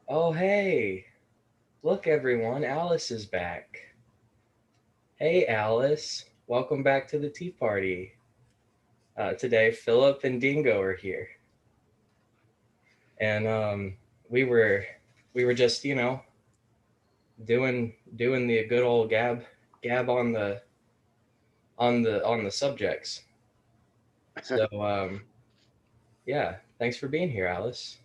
Oh, hey, look everyone, Alice is back. Hey, Alice, welcome back to the tea party. Today, Phillip and Dingo are here, and we were we were just doing the good old gab on the subjects. So yeah, thanks for being here, Alice.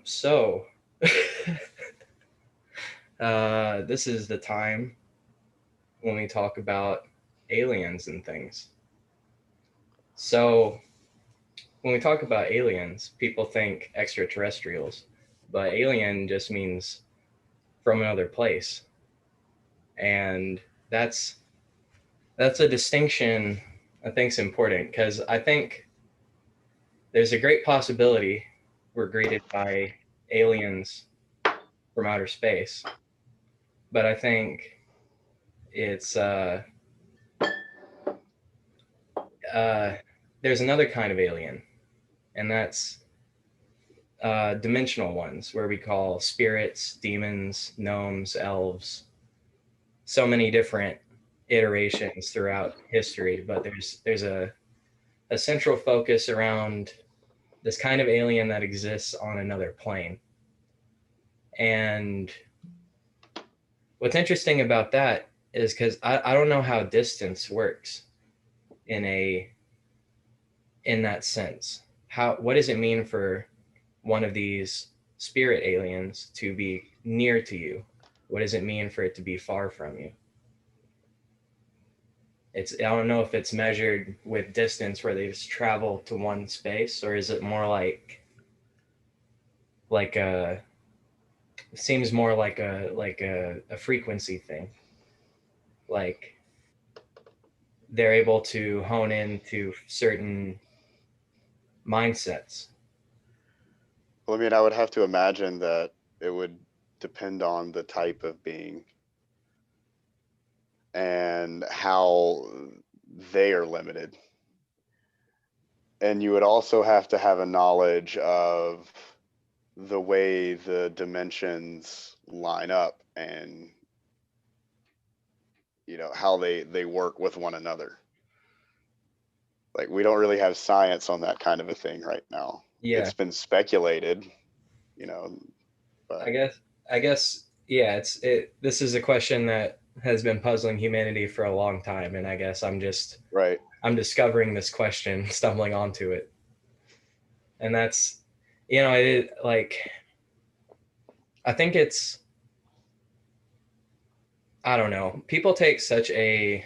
So this is the time when we talk about aliens and things. So when we talk about aliens, people think extraterrestrials, but alien just means from another place, and that's that's a distinction I think is important because I think there's a great possibility we're greeted by aliens from outer space, but I think it's uh, there's another kind of alien, and that's dimensional ones where we call spirits, demons, gnomes, elves, so many different iterations throughout history, but there's a central focus around this kind of alien that exists on another plane. And what's interesting about that is because I don't know how distance works in a in that sense. What does it mean for one of these spirit aliens to be near to you? What does it mean for it to be far from you? I don't know if it's measured with distance where they just travel to one space, or is it more like a seems more like a frequency thing. Like they're able to hone into certain mindsets. Well, I mean, I would have to imagine that it would depend on the type of being and how they are limited. And you would also have to have a knowledge of the way the dimensions line up and how they work with one another. Like we don't really have science on that kind of a thing right now. Yeah, It's been speculated, you know, I but guess I guess yeah, this is a question that has been puzzling humanity for a long time, and I guess right. I'm discovering this question, stumbling onto it. And that's it like I think it's I don't know. People take such a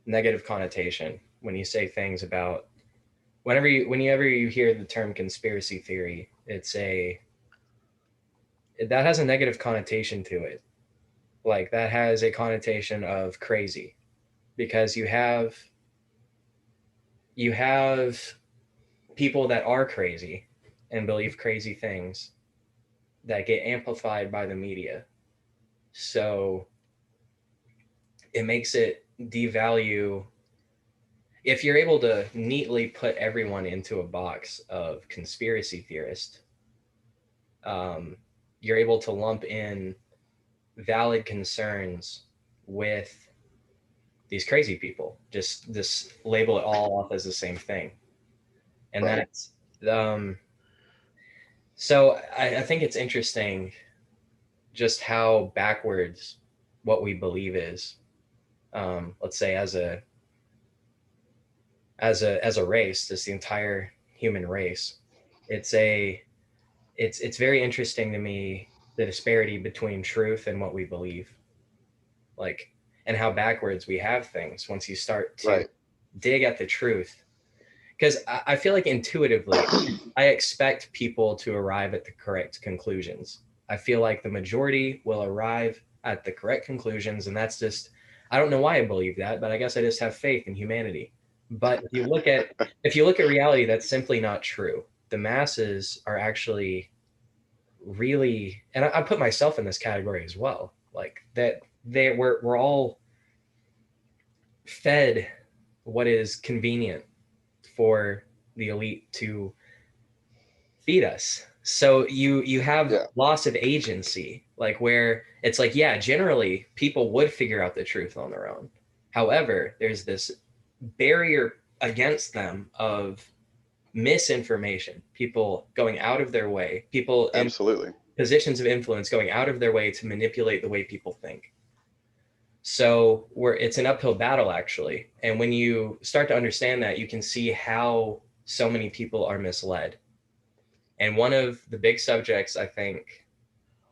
negative connotation when you say things about whenever you hear the term conspiracy theory, that has a negative connotation to it. Like that has a connotation of crazy because you have people that are crazy and believe crazy things that get amplified by the media. So it makes it devalue if you're able to neatly put everyone into a box of conspiracy theorist. um, you're able to lump in valid concerns with these crazy people. Just label it all off as the same thing, and Right. that's um, so. I think it's interesting just how backwards what we believe is. Let's say as a race, just the entire human race. It's a it's very interesting to me the disparity between truth and what we believe, like, and how backwards we have things once you start to Right. dig at the truth. Because I feel like intuitively, I expect people to arrive at the correct conclusions. I feel like the majority will arrive at the correct conclusions, and that's just I don't know why I believe that, but I guess I just have faith in humanity. But if you look at reality, that's simply not true. The masses are actually really, and I put myself in this category as well. Like that, we're all fed what is convenient for the elite to feed us. So you have Yeah, loss of agency, like where it's like, yeah, generally people would figure out the truth on their own. However, there's this barrier against them of misinformation, people going out of their way, people in absolutely. positions of influence going out of their way to manipulate the way people think. So it's an uphill battle actually. And when you start to understand that, you can see how so many people are misled. And one of the big subjects I think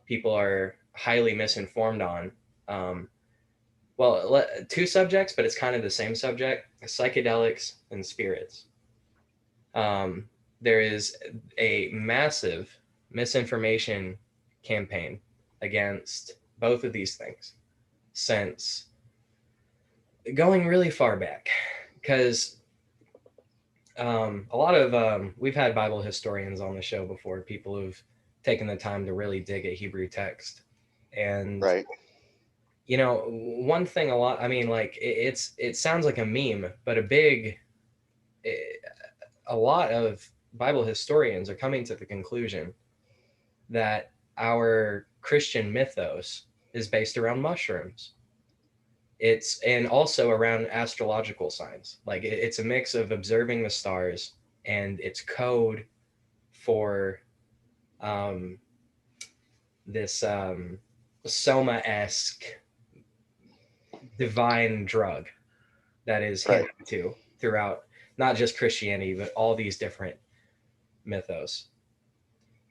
people are highly misinformed on, um, well, two subjects, but it's kind of the same subject: psychedelics and spirits. Um, there is a massive misinformation campaign against both of these things since going really far back, because a lot of we've had Bible historians on the show before, people who've taken the time to really dig at Hebrew text. And Right. one thing a lot, I mean, like it sounds like a meme, but a lot of Bible historians are coming to the conclusion that our Christian mythos is based around mushrooms. It's and also around astrological signs. Like it's a mix of observing the stars, and it's code for um, this soma-esque divine drug that is Right. hinted to throughout not just Christianity, but all these different mythos.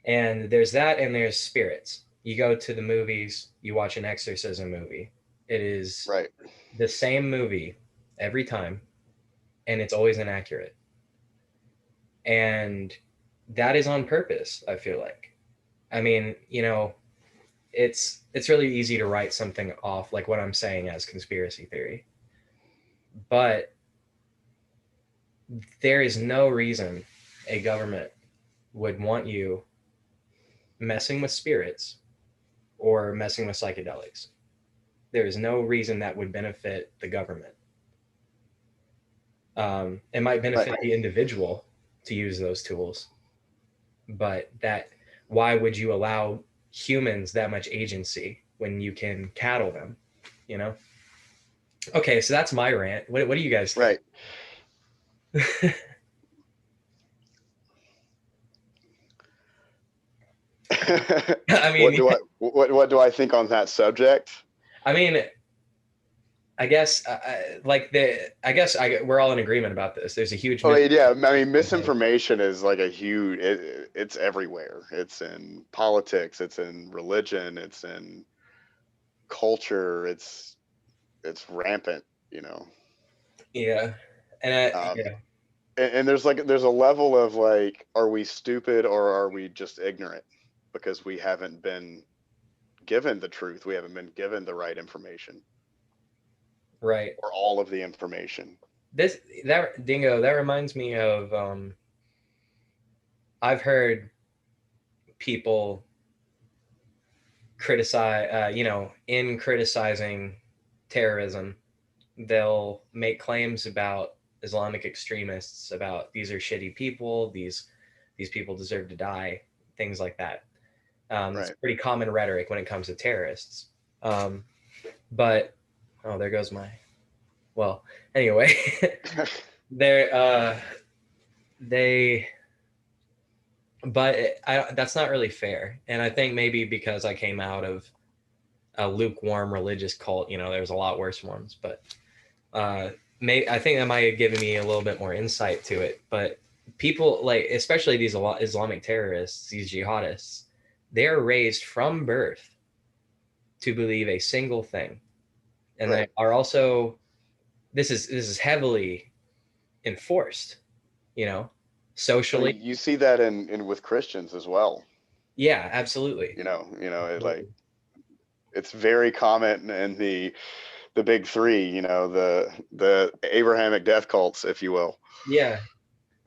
And there's that, and there's spirits. You go to the movies, you watch an exorcism movie. It is Right. the same movie every time, and it's always inaccurate. And that is on purpose, I feel like. I mean, it's really easy to write something off like what I'm saying as conspiracy theory. But there is no reason a government would want you messing with spirits or messing with psychedelics. There is no reason that would benefit the government. It might Right. benefit the individual to use those tools, but why would you allow humans that much agency when you can cattle them? You know? Okay, so that's my rant. What do you guys think? Right. I mean, What do I think on that subject? I mean, I guess we're all in agreement about this. There's a huge Oh yeah, I mean campaign. misinformation is like a huge. It's everywhere. It's in politics. It's in religion. It's in culture. It's rampant. You know. Yeah, and Um, yeah, and there's a level of like, are we stupid or are we just ignorant because we haven't been given the truth. We haven't been given the right information right. or all of the information. This that Dingo, that reminds me of I've heard people criticize, in criticizing terrorism, they'll make claims about Islamic extremists, about these are shitty people, these people deserve to die, things like that. It's Right. pretty common rhetoric when it comes to terrorists. Um, but oh, there goes my well. Anyway, they're they but that's not really fair. And I think maybe because I came out of a lukewarm religious cult, there's a lot worse ones. But uh, I think that might have given me a little bit more insight to it. But people like, especially these Islamic terrorists, these jihadists, they are raised from birth to believe a single thing, and they Right. are also this is heavily enforced, you know, Well, socially. you see that in with Christians as well. Yeah, absolutely. Like it's very common in the big three. The Abrahamic death cults, if you will. Yeah,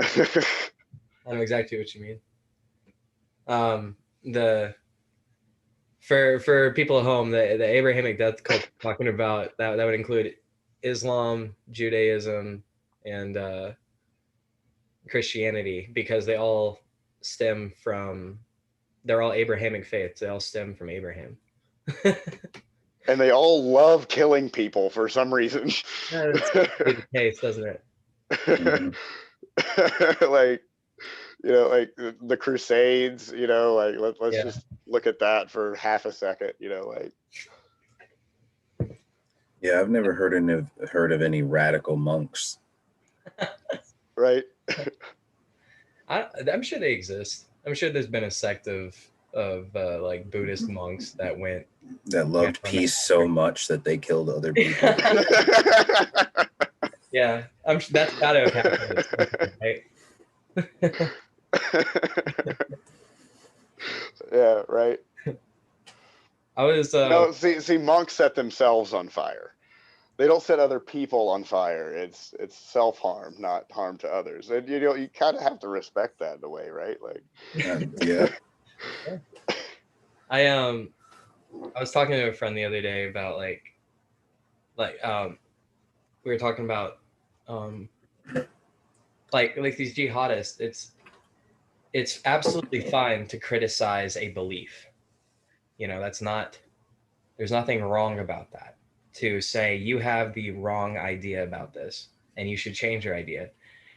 I know exactly what you mean. The For people at home, the Abrahamic death cult talking about that would include Islam, Judaism, and Christianity, because they all stem from They're all Abrahamic faiths. They all stem from Abraham. And they all love killing people for some reason. That's the case, doesn't it? Like, like the Crusades, like let's Yeah. just look at that for half a second, like. Yeah, I've never heard of any radical monks. Right. I'm sure they exist. I'm sure there's been a sect of like Buddhist monks that went That loved peace so much that they killed other people. Yeah, that's gotta have happened at some point, right? Yeah, right. I was No, see, monks set themselves on fire. They don't set other people on fire. It's self-harm, not harm to others. And you kind of have to respect that in a way, right? Like, yeah. I was talking to a friend the other day about we were talking about like these jihadists. It's absolutely fine to criticize a belief. There's nothing wrong about that. To say you have the wrong idea about this and you should change your idea.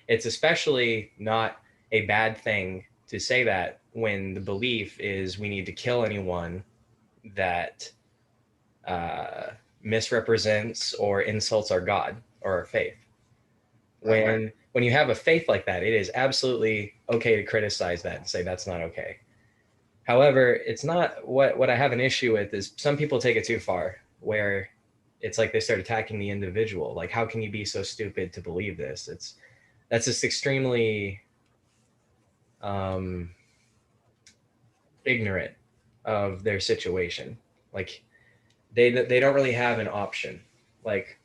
It's especially not a bad thing to say that when the belief is we need to kill anyone that misrepresents or insults our God or our faith. When you have a faith like that, it is absolutely okay to criticize that and say that's not okay. However, it's not what I have an issue with is some people take it too far, where it's like they start attacking the individual. Like, how can you be so stupid to believe this? That's just extremely ignorant of their situation. Like, they don't really have an option. Like,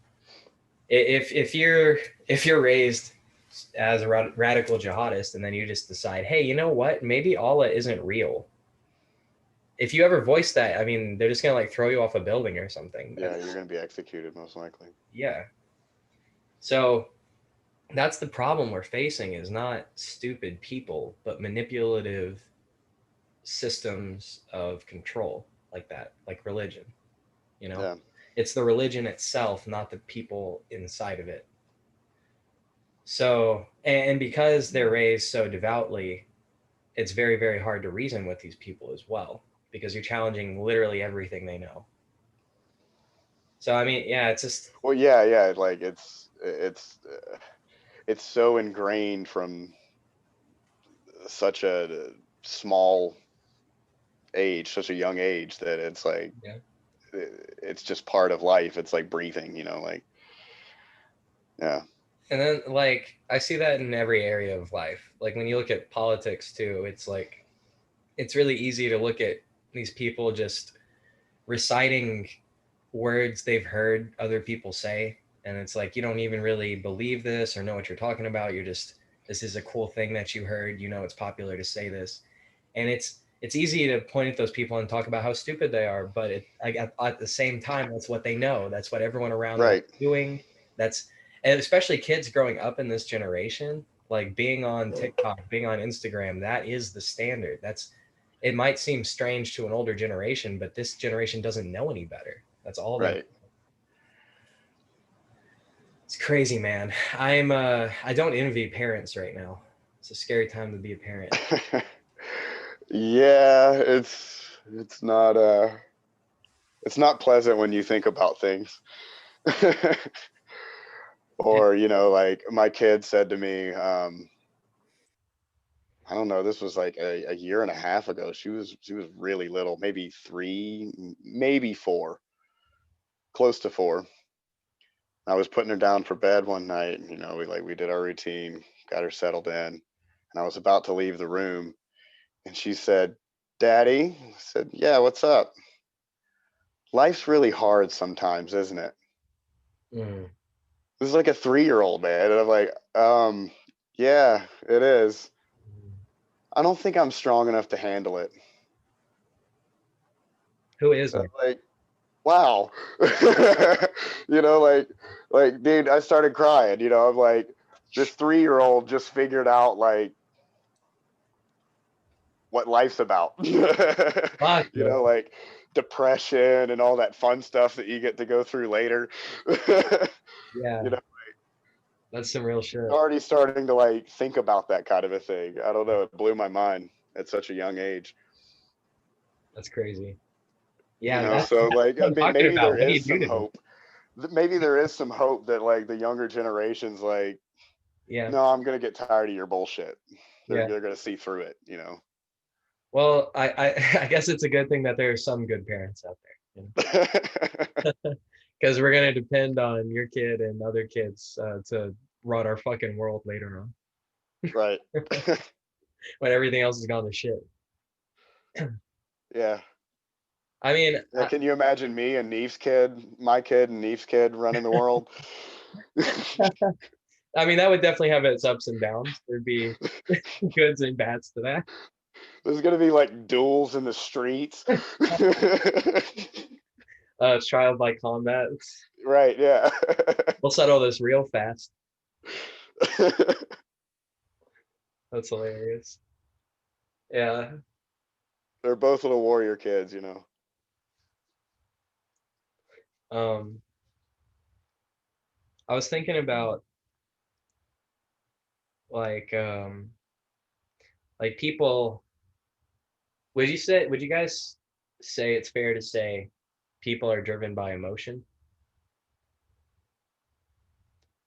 if you're raised as a radical jihadist and then you just decide, hey, you know what? Maybe Allah isn't real. If you ever voice that, I mean, they're just gonna like throw you off a building or something. yeah, you're gonna be executed most likely. Yeah. So that's the problem we're facing is not stupid people, but manipulative systems of control like that, like religion. Yeah. It's the religion itself, not the people inside of it. So, and because they're raised so devoutly, it's very, very hard to reason with these people as well, because you're challenging literally everything they know. So, I mean, yeah, it's just. Well, yeah. Like it's so ingrained from such a small age, such a young age that it's like, Yeah. it's just part of life. It's like breathing, like, yeah. And then, like, I see that in every area of life. Like, when you look at politics, too, it's like, it's really easy to look at these people just reciting words they've heard other people say. And it's like, you don't even really believe this or know what you're talking about. This is a cool thing that you heard. It's popular to say this. And it's easy to point at those people and talk about how stupid they are. But at the same time, that's what they know. That's what everyone around them Right. is doing. And especially kids growing up in this generation, like being on TikTok, being on Instagram, that is the standard. It might seem strange to an older generation, but this generation doesn't know any better. That's all they. Right. It's crazy, man. I don't envy parents right now. It's a scary time to be a parent. Yeah, it's not pleasant when you think about things. Or, like my kid said to me, I don't know, this was like a year and a half ago. She was really little, maybe 3, maybe 4, close to 4. I was putting her down for bed one night, and we did our routine, got her settled in, and I was about to leave the room, and she said, "Daddy," I said, "Yeah, what's up?" "Life's really hard sometimes, isn't it?" Mm. This is like a 3-year-old, man, and I'm like, yeah, it is. I don't think I'm strong enough to handle it. Who is I'm like, wow. Like, dude, I started crying. I'm like, this 3-year-old just figured out, like, what life's about. Fuck, You know, like depression and all that fun stuff that you get to go through later. yeah, You know, that's some real shit. already starting to like think about that kind of a thing. I don't know. It blew my mind at such a young age. That's crazy. You Yeah, know, that's so like, what I I'm mean, talking maybe about. there What do you is do some to them? hope. Maybe there is some hope that like the younger generations, like, Yeah, no, I'm gonna get tired of your bullshit. yeah. They're gonna see through it. You know. Well, I guess it's a good thing that there are some good parents out there, because we're gonna depend on your kid and other kids to run our fucking world later on Right. when everything else has gone to shit. Yeah. I mean, Yeah. Can you imagine me and Neif's kid, my kid and Neif's kid running the world? I mean that would definitely have its ups and downs. There'd be goods and bads to that. There's gonna be like duels in the streets. Trial by combat. Right. Yeah. We'll settle this real fast. That's hilarious. Yeah. They're both little warrior kids, you know. Um, I was thinking about like people. Would you guys say it's fair to say people are driven by emotion?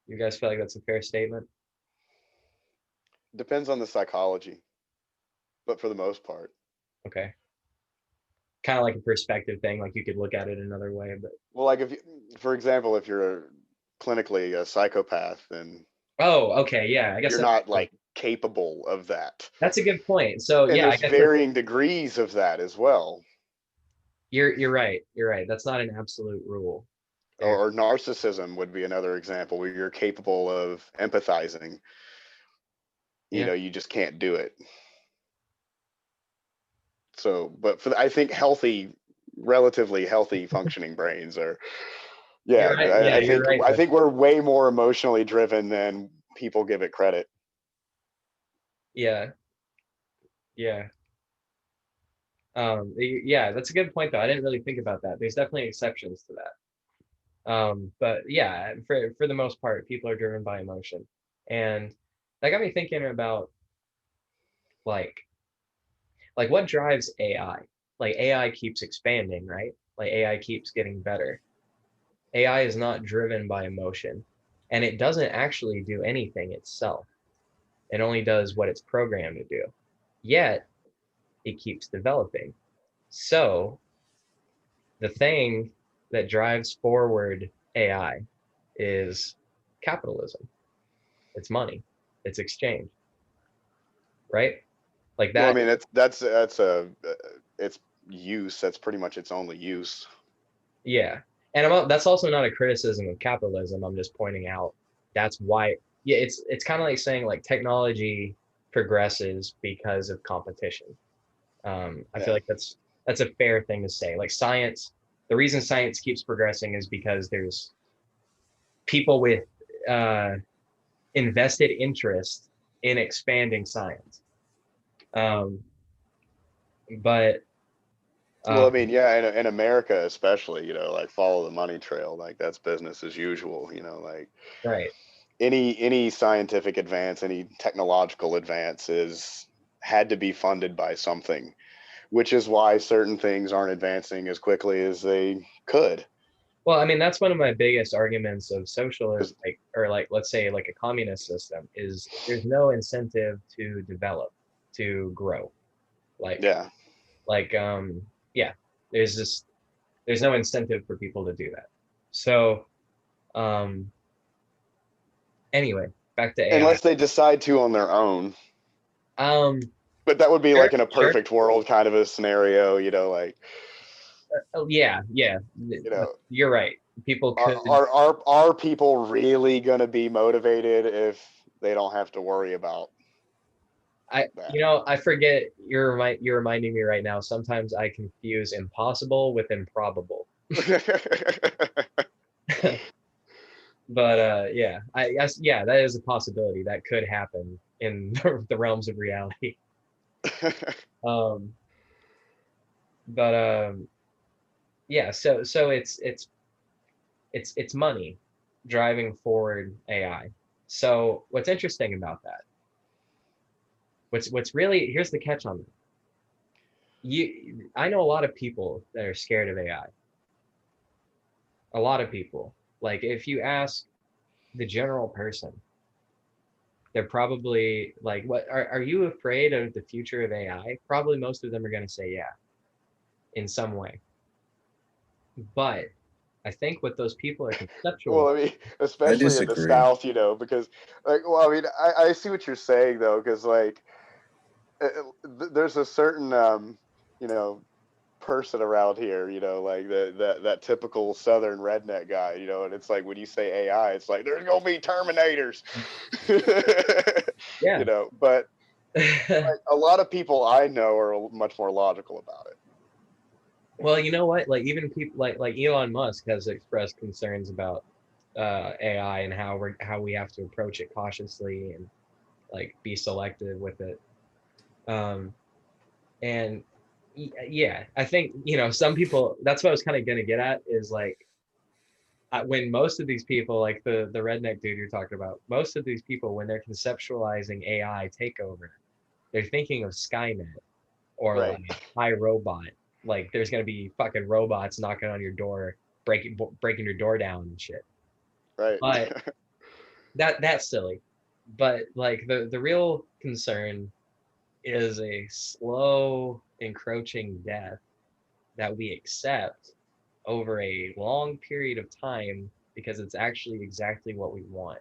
You guys feel like that's a fair statement? Depends on the psychology, but for the most part. Okay. Kind of like a perspective thing, like you could look at it another way, but Well, like if, for example, if you're clinically a psychopath, then oh, okay, yeah, I guess you're not like capable of that. that's a good point. So And yeah, I there's guess that's, varying degrees of that as well. you're right. You're right. That's not an absolute rule. There, Or narcissism would be another example where you're capable of empathizing. You yeah, know, you just can't do it. So, but I think relatively healthy functioning brains are, you're yeah, right. Yeah, you're right. I think we're way more emotionally driven than people give it credit. Yeah, yeah. Yeah, that's a good point though. I didn't really think about that. There's definitely exceptions to that. But yeah, for the most part, people are driven by emotion, and that got me thinking about like what drives AI. Like AI keeps expanding, right? Like AI keeps getting better. AI is not driven by emotion, and it doesn't actually do anything itself. It only does what it's programmed to do. Yet it keeps developing. So the thing that drives forward AI is capitalism. It's money. It's exchange, right? Like Well, I that. mean, it's use. That's pretty much its only use. Yeah. And that's also not a criticism of capitalism. I'm just pointing out that's why. Yeah, it's kind of like saying like technology progresses because of competition. I feel Yeah. like that's a fair thing to say. Like science, the reason science keeps progressing is because there's people with uh, invested interest in expanding science. Um, but Well, I um, mean, yeah, in America especially, you know, like follow the money trail, like that's business as usual, you know, like right, any scientific advance, any technological advance is had to be funded by something, which is why certain things aren't advancing as quickly as they could. well, I mean that's one of my biggest arguments of socialism, 'Cause- like or like let's say like a communist system is there's no incentive to develop, to grow, like yeah. like yeah, there's just there's no incentive for people to do that. So um anyway, back to AI. Unless they decide to on their own. Um, But that would be sure, like in a sure. perfect world kind of a scenario, you know, like, Oh, yeah, yeah. you know, You're right. People could. are people really going to be motivated if they don't have to worry about that? I forget. You're reminding me right now. Sometimes I confuse impossible with improbable. But yeah, I guess yeah, that is a possibility that could happen in the realms of reality. Um, but yeah, so it's money driving forward AI. So what's interesting about that? What's really, here's the catch on that. I know a lot of people that are scared of AI. A lot of people. Like if you ask the general person, they're probably like, what are you afraid of the future of AI? Probably most of them are going to say yeah, in some way. But I think what those people are Well, conceptual. I mean, I especially in the disagree. South, because like, well, I mean, I see what you're saying though, because like, there's a certain, you know, person around here, like that typical Southern redneck guy, and it's like when you say AI, it's like there's gonna be Terminators, Yeah. But like a lot of people I know are much more logical about it. Well, you know what? Like even people like Elon Musk has expressed concerns about AI and how we have to approach it cautiously and like be selective with it. Um, and yeah, I think some people. That's what I was kind of gonna get at is like when most of these people, like the redneck dude you're talking about, most of these people when they're conceptualizing AI takeover, they're thinking of Skynet or Right. like iRobot. Like there's gonna be fucking robots knocking on your door, breaking your door down and shit. Right. But that's silly. But like the real concern is a slow encroaching death that we accept over a long period of time because it's actually exactly what we want.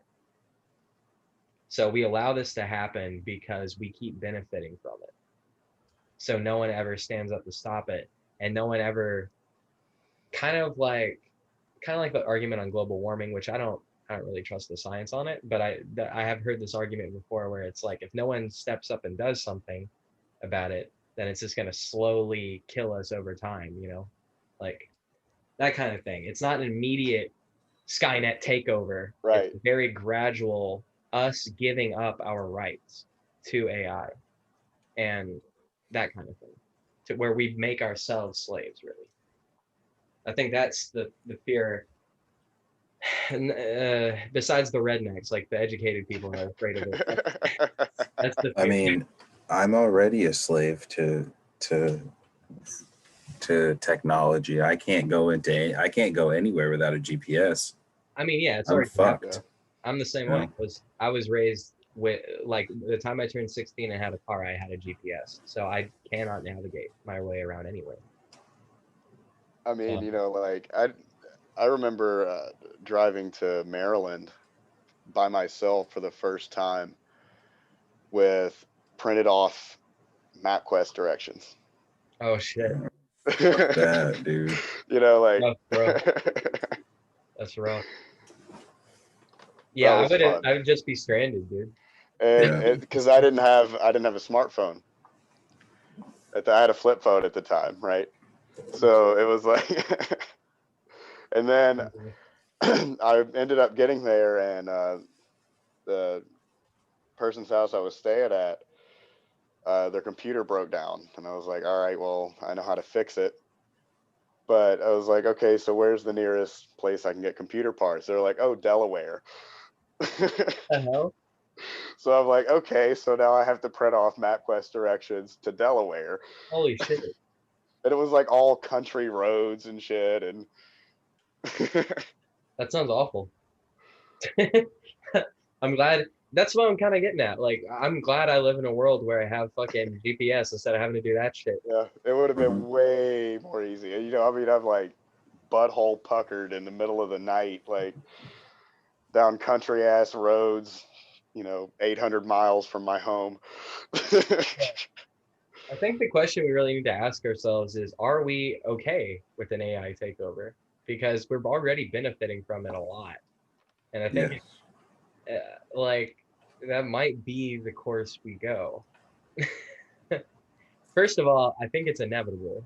So we allow this to happen because we keep benefiting from it. So no one ever stands up to stop it, and no one ever kind of like the argument on global warming, which I don't really trust the science on it, but I have heard this argument before where it's like if no one steps up and does something about it, then it's just going to slowly kill us over time, like that kind of thing. It's not an immediate Skynet takeover. It's Right. very gradual us giving up our rights to AI and that kind of thing, to where we make ourselves slaves, really. I think that's the fear. And, besides the rednecks, like the educated people are afraid of it. That's the I fear. mean, I'm already a slave to technology. I can't go anywhere without a GPS. I mean, yeah, it's I'm already happened. Yeah. fucked. I'm the same You way. know? I was raised with like the time I turned 16 and had a car, I had a GPS, so I cannot navigate my way around anywhere. I mean, Um, like I remember driving to Maryland by myself for the first time with printed off MapQuest directions. oh shit, Fuck that, dude. Like rough, bro. that That's rough. Yeah, was fun. I would just be stranded, dude. And Yeah. because I didn't have a smartphone. I had a flip phone at the time, right? So it was like, and then I ended up getting there, and the person's house I was staying at, their computer broke down, and I was like, all right, well, I know how to fix it. But I was like, okay, so where's the nearest place I can get computer parts? They're like, oh, Delaware. The hell? So I'm like, okay, so now I have to print off MapQuest directions to Delaware. Holy shit. And it was like all country roads and shit. And That sounds awful. I'm glad. That's what I'm kind of getting at. Like, I'm glad I live in a world where I have fucking GPS instead of having to do that shit. yeah, it would have Mhm. been way more easy. I mean, I'm like butthole puckered in the middle of the night, like down country ass roads, 800 miles from my home. I think the question we really need to ask ourselves is, are we okay with an AI takeover? Because we're already benefiting from it a lot. And I think, Yeah. like, that might be the course we go. First of all, I think it's inevitable.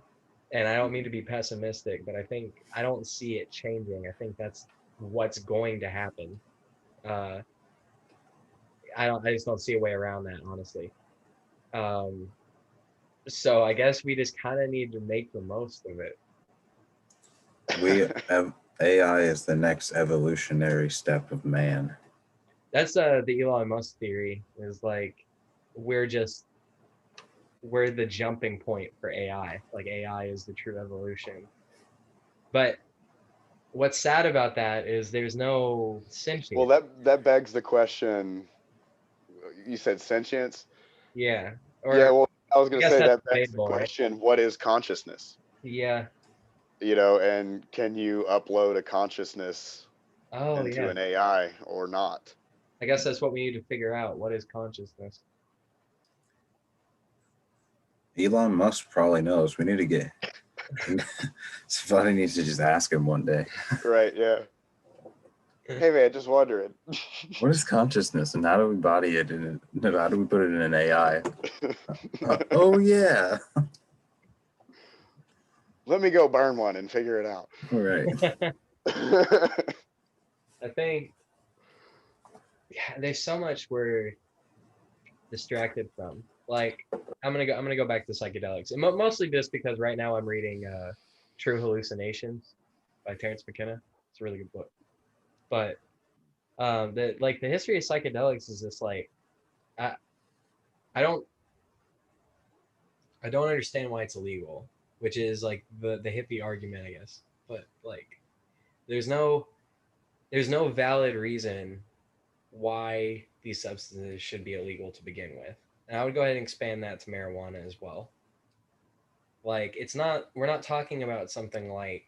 And I don't mean to be pessimistic, but I don't see it changing. I think that's what's going to happen. Uh, I just don't see a way around that, honestly. Um, So I guess we just kind of need to make the most of it. We have AI is the next evolutionary step of man. That's the Elon Musk theory, is like we're the jumping point for AI. Like AI is the true evolution. But what's sad about that is there's no Well, sentience. that begs the question. You said sentience. Yeah. Yeah. Or Well, I was I going to guess say that's that begs the debatable, right? question: what is consciousness? Yeah. And can you upload a consciousness Oh into yeah. an AI or not? I guess that's what we need to figure out. What is consciousness? Elon Musk probably knows. We need to get. Somebody needs to just ask him one day. Right. Yeah. Hey man, just wondering. What is consciousness, and how do we body it? How do we put it in an AI? Oh yeah. Let me go burn one and figure it out. All right. I think there's so much we're distracted from. Like I'm gonna go back to psychedelics, and mostly just because right now I'm reading True Hallucinations by Terrence McKenna. It's a really good book. But the history of psychedelics is just like I I don't I don't understand why it's illegal, which is like the hippie argument, I guess. But like there's no there's no valid reason why these substances should be illegal to begin with. And I would go ahead and expand that to marijuana as well. Like we're not talking about something like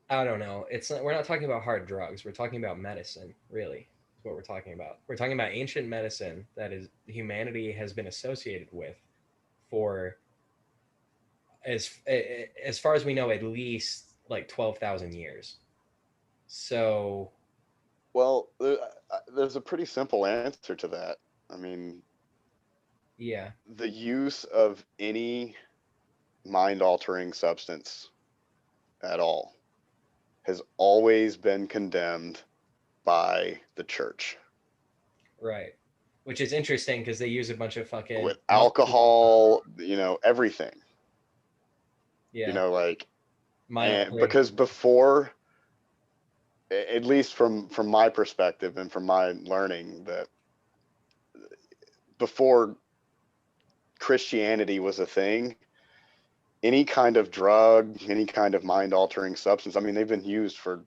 I don't know. We're not talking about hard drugs. We're talking about medicine, really. Is what we're talking about. We're talking about ancient medicine that is humanity has been associated with for as far as we know at least like 12,000 years. So, Well, there's a pretty simple answer to that. I mean, yeah. the use of any mind altering substance at all has always been condemned by the church. Right. Which is interesting because they use a bunch of fucking With alcohol, everything, yeah, like, mind and altering. because before, at least from my perspective and from my learning, that before Christianity was a thing, any kind of drug, any kind of mind altering substance, I mean, they've been used for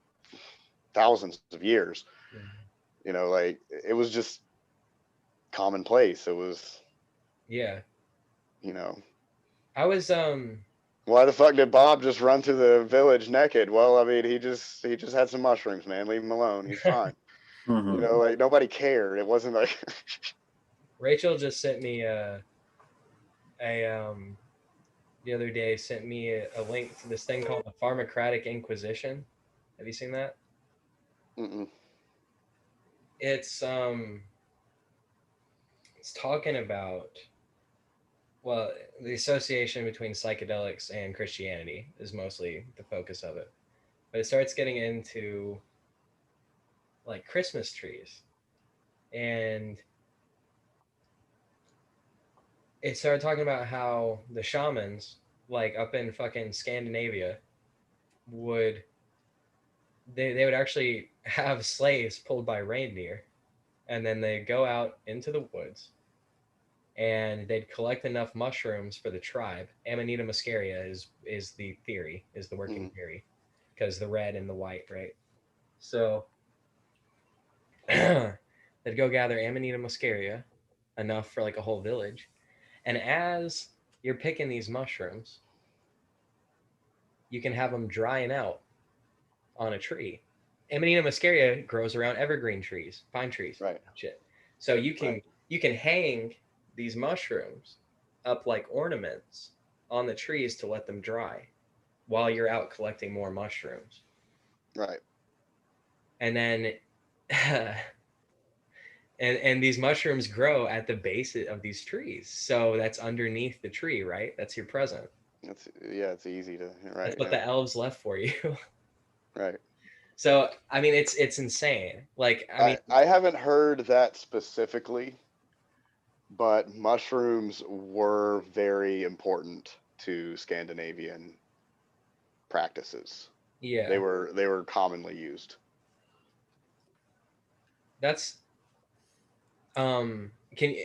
thousands of years. Like it was just commonplace. It was, Yeah. you know, I was why the fuck did Bob just run through the village naked? Well, I mean, he just had some mushrooms, man. Leave him alone. He's fine. Mhm. Like nobody cared. It wasn't like Rachel just sent me a the other day sent me a link to this thing called the Pharmacratic Inquisition. Have you seen that? mm-mm. It's it's talking about well, the association between psychedelics and Christianity is mostly the focus of it. But it starts getting into like Christmas trees. And it started talking about how the shamans, like up in fucking Scandinavia, would they would actually have sleighs pulled by reindeer, and then they'd go out into the woods and they'd collect enough mushrooms for the tribe. Amanita muscaria is the theory, is the working Mm. theory, because the red and the white, right? So they'd go gather Amanita muscaria, enough for like a whole village, and as you're picking these mushrooms, you can have them drying out on a tree. Amanita muscaria grows around evergreen trees, pine trees, Right, shit. So right. you can hang these mushrooms up like ornaments on the trees to let them dry while you're out collecting more mushrooms. Right. And then and these mushrooms grow at the base of these trees. So that's underneath the tree, right? That's your present. It's easy to, right, That's what yeah, the elves left for you. right. So I mean it's insane. Like I mean I haven't heard that specifically, but mushrooms were very important to Scandinavian practices. Yeah, They were commonly used. that's can you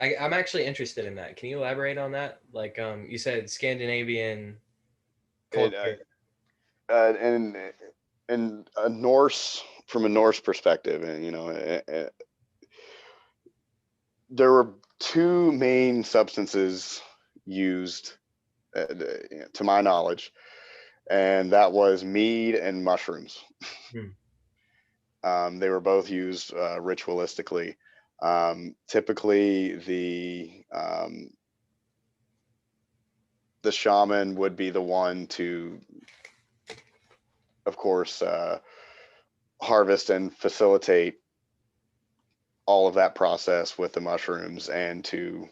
I'm actually interested in that. Can you elaborate on that? Like you said Scandinavian It culture. and a Norse, from a Norse perspective, and there were two main substances used, to my knowledge, and that was mead and mushrooms. Hmm. They were both used ritualistically. Typically, the shaman would be the one to, of course, harvest and facilitate all of that process with the mushrooms, and to,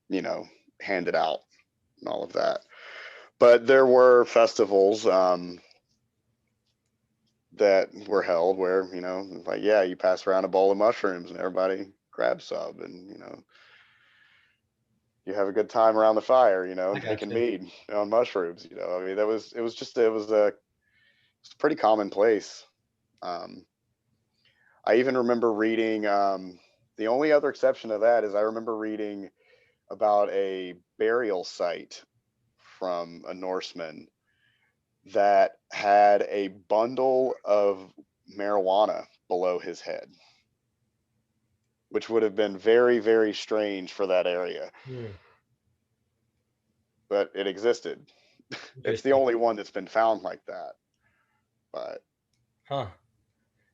you know, hand it out and all of that. But there were festivals that were held where, like, yeah, you pass around a bowl of mushrooms and everybody grabs some, and you have a good time around the fire, I drinking gotcha. mead on mushrooms. I mean, it was a pretty commonplace. um I even remember reading, the only other exception to that is I remember reading about a burial site from a Norseman that had a bundle of marijuana below his head, which would have been very, very strange for that area, Hmm. but it existed. It's the Interesting. only one that's been found like that. But Huh.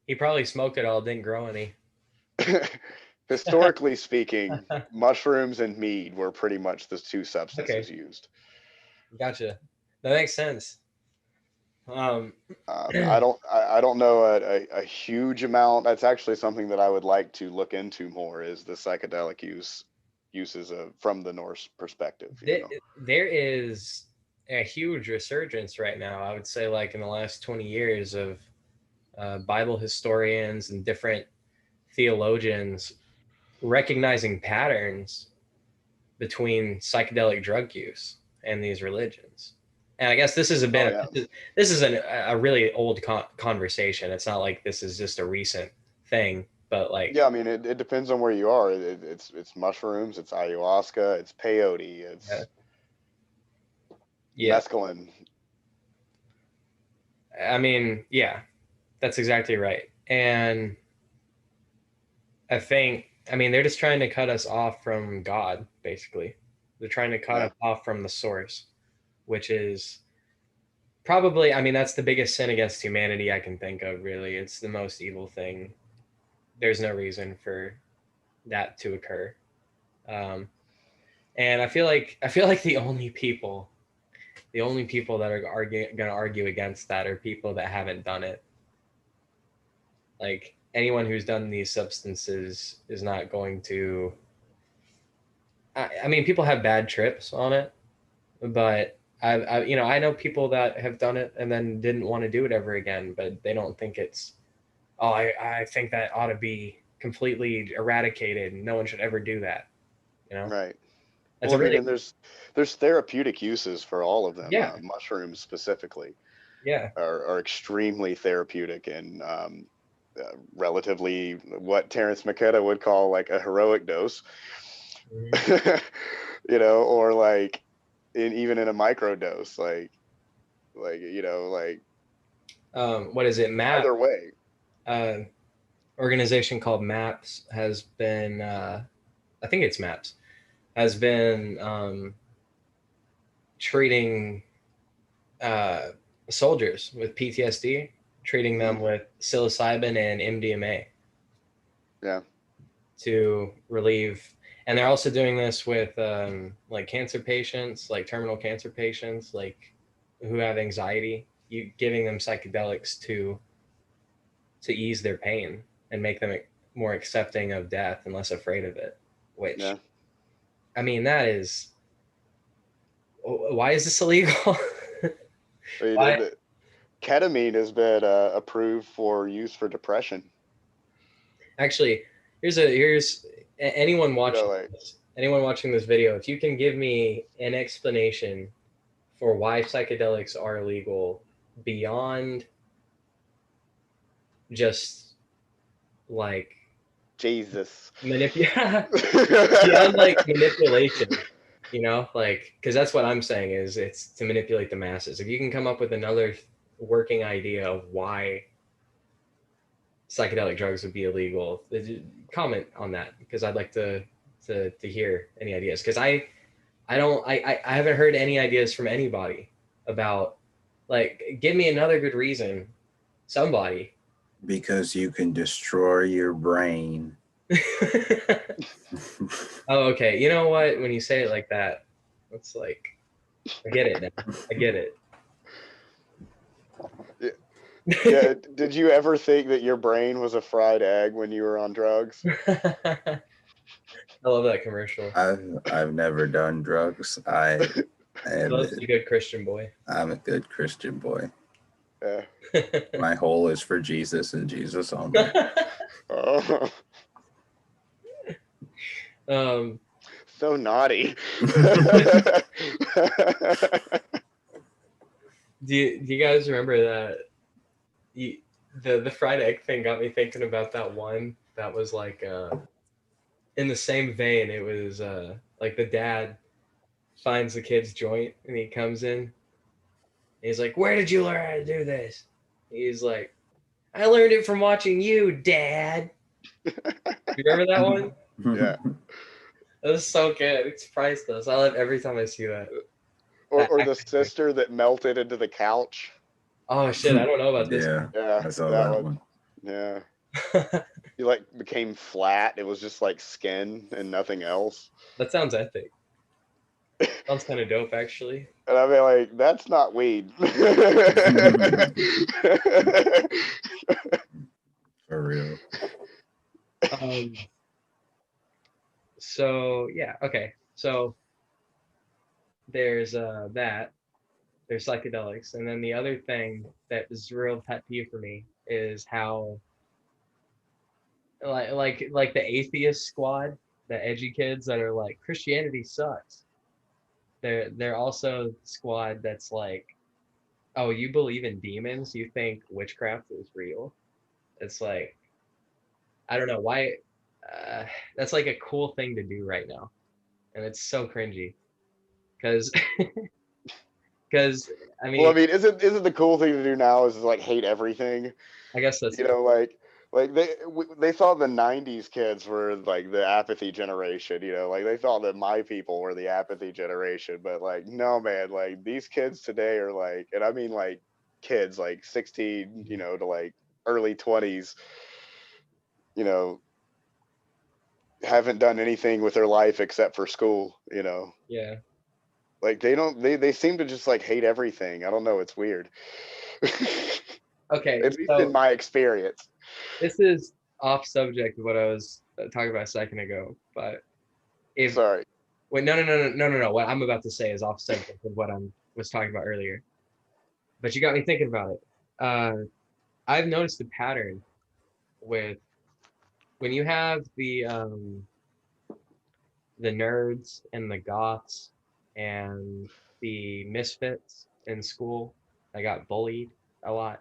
He probably smoked it all, didn't grow any. historically speaking, mushrooms and mead were pretty much the two Okay, substances used. gotcha. That makes sense. Um, I don't know a huge amount. That's actually something that I would like to look into more, is the psychedelic uses of, from the Norse perspective. there is a huge resurgence right now. I would say, like in the last 20 years, of Bible historians and different theologians recognizing patterns between psychedelic drug use and these religions. And I guess this has Oh been yeah, this is a really old conversation. It's not like this is just a recent thing, but yeah. like I mean, it depends on where you are. It's mushrooms, it's ayahuasca, it's peyote, yeah, it's yeah. mescaline. I mean, yeah, that's exactly right. And I think, I mean, they're just trying to cut us off from God, basically. They're trying to cut Yeah, us off from the source, which is probably, I mean, that's the biggest sin against humanity I can think of, really. It's the most evil thing. There's no reason for that to occur. Um, and I feel like the only people that are going to argue against that are people that haven't done it. Like anyone who's done these substances is not going to. I mean, people have bad trips on it, but I know people that have done it and then didn't want to do it ever again, but they don't think it's. Oh, I think that ought to be completely eradicated, and no one should ever do that. You know, right. that's Well, a I mean, really and there's therapeutic uses for all of them. yeah, Mushrooms specifically yeah. are extremely therapeutic, and relatively what Terence McKenna would call like a heroic dose. Mhm. Or like even in a micro dose, like What is it? MAP, either way. uh, organization called MAPS has been. I think it's MAPS has been treating uh, soldiers with PTSD, treating Hmm. them with psilocybin and MDMA Yeah, to relieve. And they're also doing this with like cancer patients, like terminal cancer patients, like who have anxiety. You giving them psychedelics to ease their pain and make them more accepting of death and less afraid of it. yeah. Which, I mean, that is why is this illegal? I mean, Why? ketamine has been approved for use for depression. Actually, here's anyone watching like anyone watching this video, if you can give me an explanation for why psychedelics are illegal beyond just like Jesus. beyond like manipulation, like, because that's what I'm saying is it's to manipulate the masses. If you can come up with another working idea of why psychedelic drugs would be illegal, comment on that, because I'd like to hear any ideas, because I haven't heard any ideas from anybody about, like, give me another good reason, somebody. Because you can destroy your brain. Oh, okay. You know what? When you say it like that, it's like, I get it now. I get it. Yeah. Did you ever think that your brain was a fried egg when you were on drugs? I love that commercial. I've never done drugs. I am That's a good Christian boy. I'm a good Christian boy. Yeah. My whole is for Jesus and Jesus only. Oh, so naughty. Do you guys remember that? The fried egg thing got me thinking about that one that was like in the same vein. It was like the dad finds the kid's joint and he comes in and he's like, "Where did you learn how to do this?" He's like, "I learned it from watching you, Dad." You remember that one? Yeah. That was so good. It's priceless. I love every time I see that. Or the sister that melted into the couch. Oh shit, I don't know about this. Yeah, Yeah, I saw that one. Yeah. He like became flat. It was just like skin and nothing else. That sounds epic. Sounds kind of dope, actually. And I mean, like, that's not weed. For real. So yeah, okay. So there's that. There's psychedelics, and then the other thing that is a real pet peeve for me is how like the atheist squad, the edgy kids that are like, Christianity sucks. They're also the squad that's like, oh, you believe in demons? You think witchcraft is real? It's like, I don't know why. That's like a cool thing to do right now, and it's so cringy. Because I Well, I mean, mean, isn't the cool thing to do now is like hate everything? I guess that's You know, like they thought the '90s kids were like the apathy generation. You know, like they thought that my people were the apathy generation, but like no, man, like these kids today are like, and I mean like kids like 16, you know, to like early 20s, you know, haven't done anything with their life except for school. You know, yeah. like they seem to just like hate everything. I don't know, it's weird. Okay, At least in so my experience. this is off subject of what I was talking about a second ago, but if Sorry. wait, no. What I'm about to say is off subject of what I was talking about earlier. But you got me thinking about it. I've noticed a pattern with when you have the nerds and the goths and the misfits in school that got bullied a lot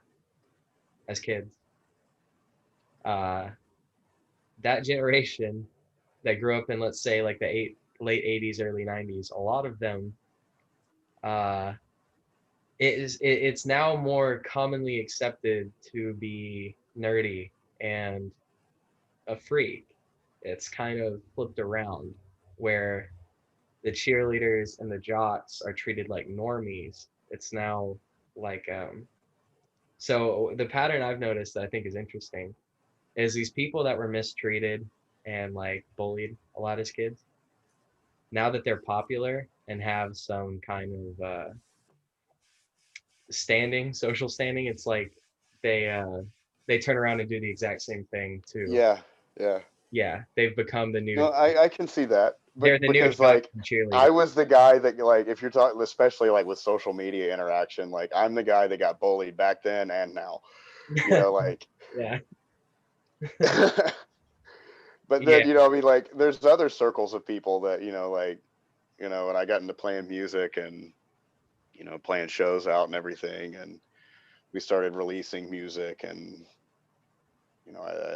as kids. That generation that grew up in, let's say, like the late 80s, early 90s, a lot of them, uh, it's now more commonly accepted to be nerdy and a freak. It's kind of flipped around where the cheerleaders and the jocks are treated like normies. It's now like so the pattern I've noticed that I think is interesting is these people that were mistreated and like bullied a lot as kids, now that they're popular and have some kind of social standing, it's like they turn around and do the exact same thing too. Yeah, yeah. Yeah, they've become the new. No, I can see that, They're but the new because jock like and cheerleader. I was the guy that like if you're talking, especially like with social media interaction, like I'm the guy that got bullied back then and now. You know, like Yeah. But then, I mean, like, there's other circles of people that, like, when I got into playing music and, playing shows out and everything, and we started releasing music, and,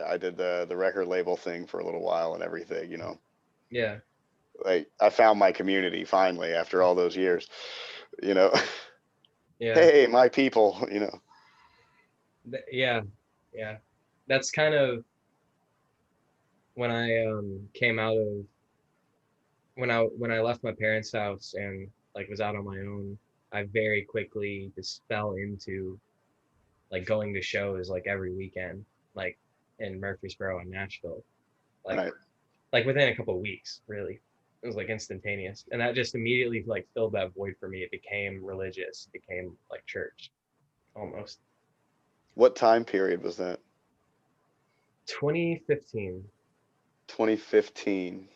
I did the record label thing for a little while and everything, Yeah. Like, I found my community finally after all those years, Yeah. Hey, my people, Yeah. That's kind of when I came out of when I left my parents' house and like was out on my own. I very quickly just fell into like going to shows like every weekend, like in Murfreesboro and Nashville, like right. like within a couple of weeks, really. It was like instantaneous, and that just immediately like filled that void for me. It became religious, it became like church, almost. What time period was that? 2015. 2015.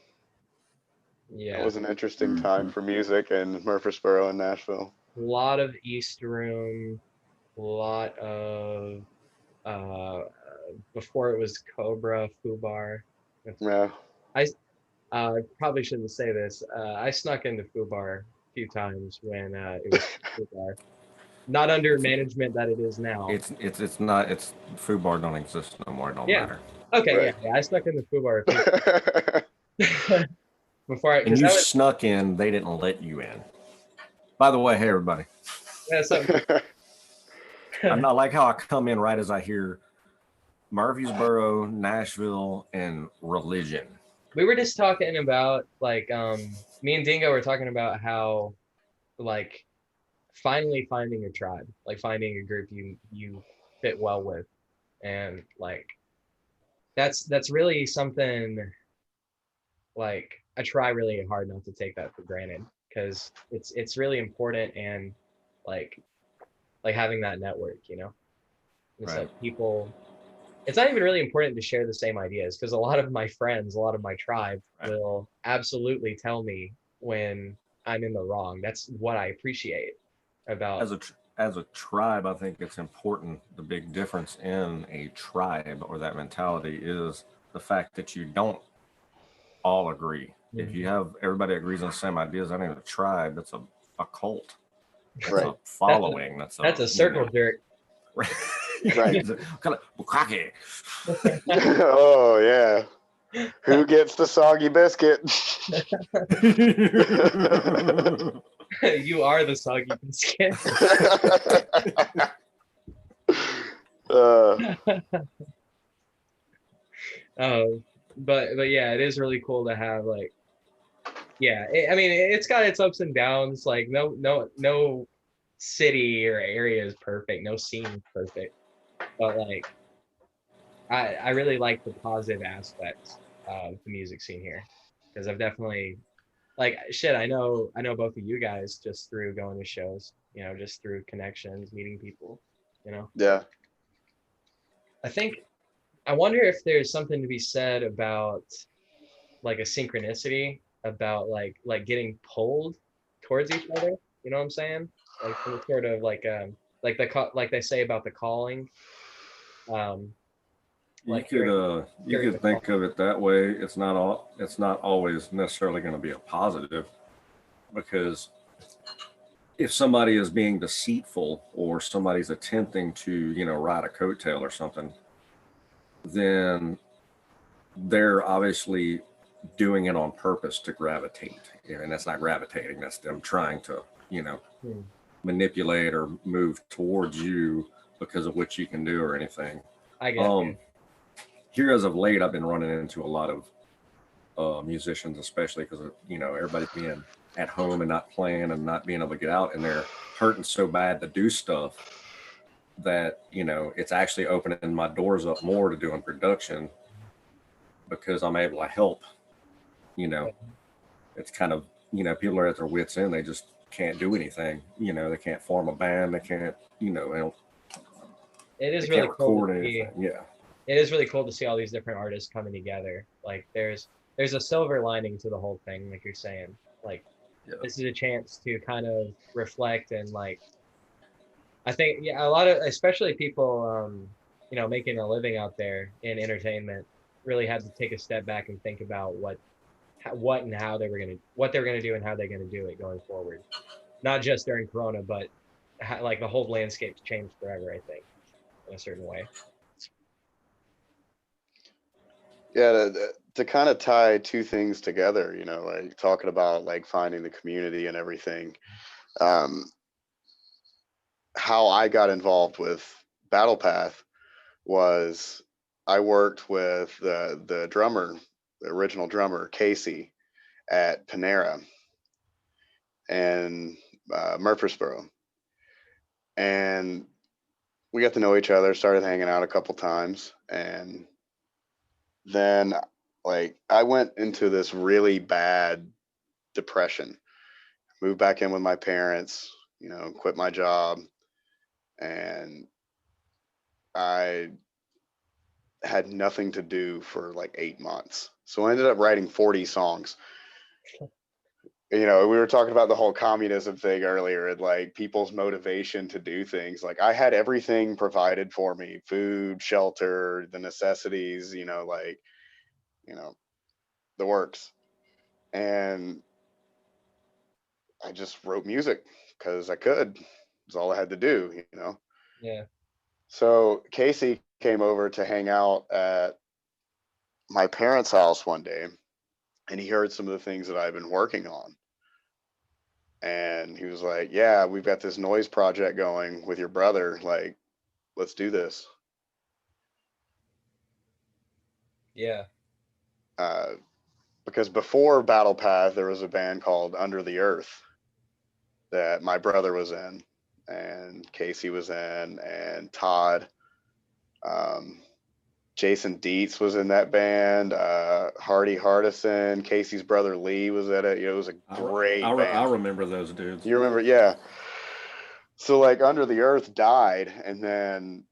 That Yeah, was an interesting time for music in Murfreesboro and Nashville. a lot of East Room, a lot of uh, before it was Cobra, Fubar. Yeah. I probably shouldn't say this. I snuck into Fubar a few times when it was Fubar, not under management that it is now. It's not. It's food bar don't exist no more. It don't Yeah. matter. Okay. Right. Yeah. I snuck into Fubar a few before And because you that was snuck in. They didn't let you in. By the way, hey everybody. something. I'm not like how I come in right as I hear Murfreesboro, Nashville, and religion. We were just talking about like me and Dingo were talking about how like finally finding a tribe, like finding a group you fit well with, and like that's really something like I try really hard not to take that for granted because it's really important, and like having that network, it's Right. like people. It's not even really important to share the same ideas because a lot of my friends, a lot of my tribe will absolutely tell me when I'm in the wrong. That's what I appreciate about. As a tribe, I think it's important. The big difference in a tribe or that mentality is the fact that you don't all agree. If you have everybody agrees on the same ideas, I think a tribe, that's a cult. That's Right. a following. That's a circle jerk. Right. Kind of bukkake. Oh yeah. Who gets the soggy biscuit? You are the soggy biscuit. But yeah, it is really cool to have like, yeah. I mean, it's got its ups and downs. Like no city or area is perfect. No scene is perfect. But like, I really like the positive aspects of the music scene here because I've definitely like shit. I know both of you guys just through going to shows. Just through connections, meeting people. Yeah. I wonder if there's something to be said about like a synchronicity about like getting pulled towards each other. You know what I'm saying? Like some sort of like like they say about the calling. Like you could think of it that way. It's not always necessarily going to be a positive, because if somebody is being deceitful or somebody's attempting to, ride a coattail or something, then they're obviously doing it on purpose to gravitate. And that's not gravitating. That's them trying to, manipulate or move towards you because of what you can do or anything. I get it. Here as of late, I've been running into a lot of musicians, especially because of, everybody being at home and not playing and not being able to get out, and they're hurting so bad to do stuff that, it's actually opening my doors up more to doing production because I'm able to help. It's kind of, people are at their wits' end. They just can't do anything. They can't form a band. They can't, they don't. It is really cool to see. Yeah. It is really cool to see all these different artists coming together. Like there's a silver lining to the whole thing, like you're saying. Like this is a chance to kind of reflect and like I think a lot of especially people making a living out there in entertainment. really had to take a step back and think about what and how they were going to, what they were going to do and how they're going to do it going forward. Not just during Corona, but like the whole landscape's changed forever, I think, in a certain way. Yeah, to kind of tie two things together, you know, like talking about like finding the community and everything. How I got involved with Battle Path was I worked with the drummer, the original drummer, Casey, at Panera and Murfreesboro. And we got to know each other, started hanging out a couple times. And then, like, I went into this really bad depression, moved back in with my parents, you know, quit my job. And I had nothing to do for like 8 months. So I ended up writing 40 songs. You know, we were talking about the whole communism thing earlier and like people's motivation to do things. Like I had everything provided for me, food, shelter, the necessities, you know, like, you know, the works. And I just wrote music because I could. It's all I had to do, you know. Yeah. So Casey came over to hang out at my parents' house one day and he heard some of the things that I've been working on. And he was like, "Yeah, we've got this noise project going with your brother. Like, let's do this." Yeah. Because before Battle Path, there was a band called Under the Earth that my brother was in, and Casey was in, and Todd. Jason Dietz was in that band. Hardy Hardison, Casey's brother Lee was at it. It was a great band. I remember those dudes. You remember? Yeah. So like Under the Earth died, and then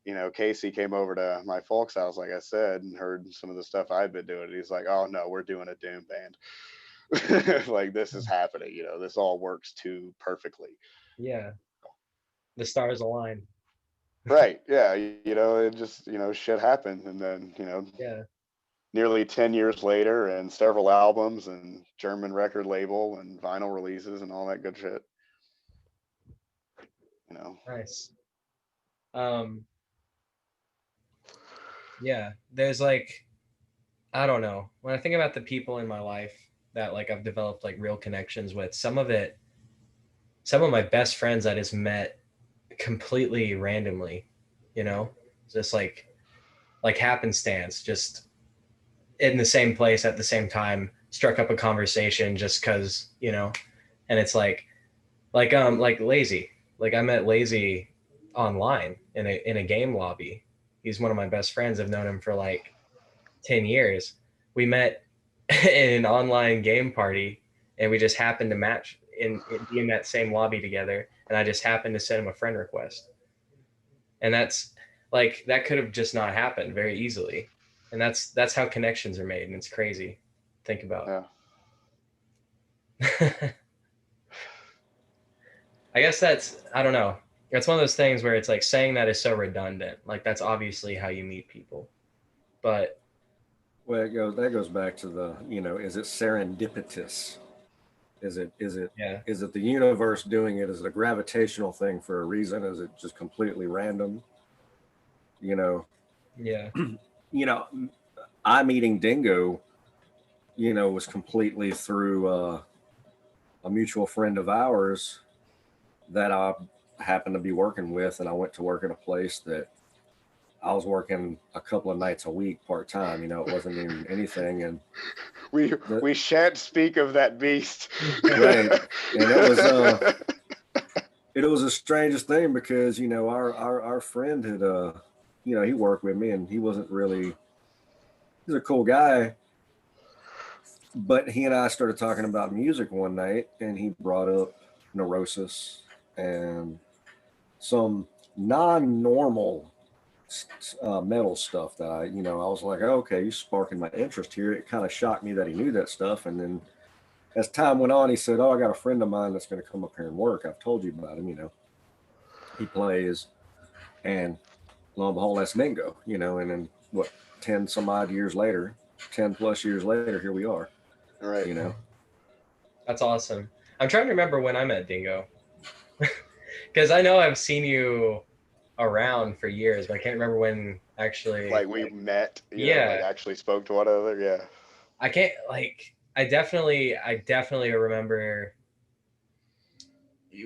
you know Casey came over to my folks' house, like I said, and heard some of the stuff I'd been doing. He's like, "Oh no, we're doing a doom band. Like this is happening. You know, this all works too perfectly." Yeah. The stars align. Right? Yeah. You know, it just shit happened, and then Yeah. nearly 10 years later, and several albums, and German record label, and vinyl releases, and all that good shit. You know. Nice. Yeah, there's like, I don't know. When I think about the people in my life that like I've developed like real connections with, some of my best friends I just met completely randomly, you know, just like happenstance, just in the same place at the same time, struck up a conversation just because, you know, and it's like Lazy. Like I met Lazy online in a game lobby. He's one of my best friends. I've known him for like 10 years. We met in an online game party and we just happened to match be in that same lobby together. And I just happened to send him a friend request. And that's like, that could have just not happened very easily. And that's how connections are made. And it's crazy. Think about. Yeah. I guess I don't know. It's one of those things where it's like saying that is so redundant. Like that's obviously how you meet people. But Well, that goes back to the, is it serendipitous? Is it yeah. is it the universe doing it? Is it a gravitational thing for a reason? Is it just completely random? Yeah. I meeting Dingo, was completely through a mutual friend of ours that I happened to be working with, and I went to work at a place that I was working a couple of nights a week part time. It wasn't even anything, and we shan't speak of that beast. Right, and it was the strangest thing because our friend had he worked with me, and he's a cool guy, but he and I started talking about music one night, and he brought up Neurosis and some non-normal metal stuff that I was like, oh, okay, you're sparking my interest here. It kind of shocked me that he knew that stuff. And then as time went on, he said, oh, I got a friend of mine that's going to come up here and work. I've told you about him, he plays, and lo and behold, that's Dingo, and then what, 10 some odd years later, 10 plus years later, here we are. Right. You know, That's awesome. I'm trying to remember when I met Dingo. Because I know I've seen you around for years, but I can't remember when actually. Like we met, like Yeah, actually spoke to one another. Yeah. I can't like. I definitely remember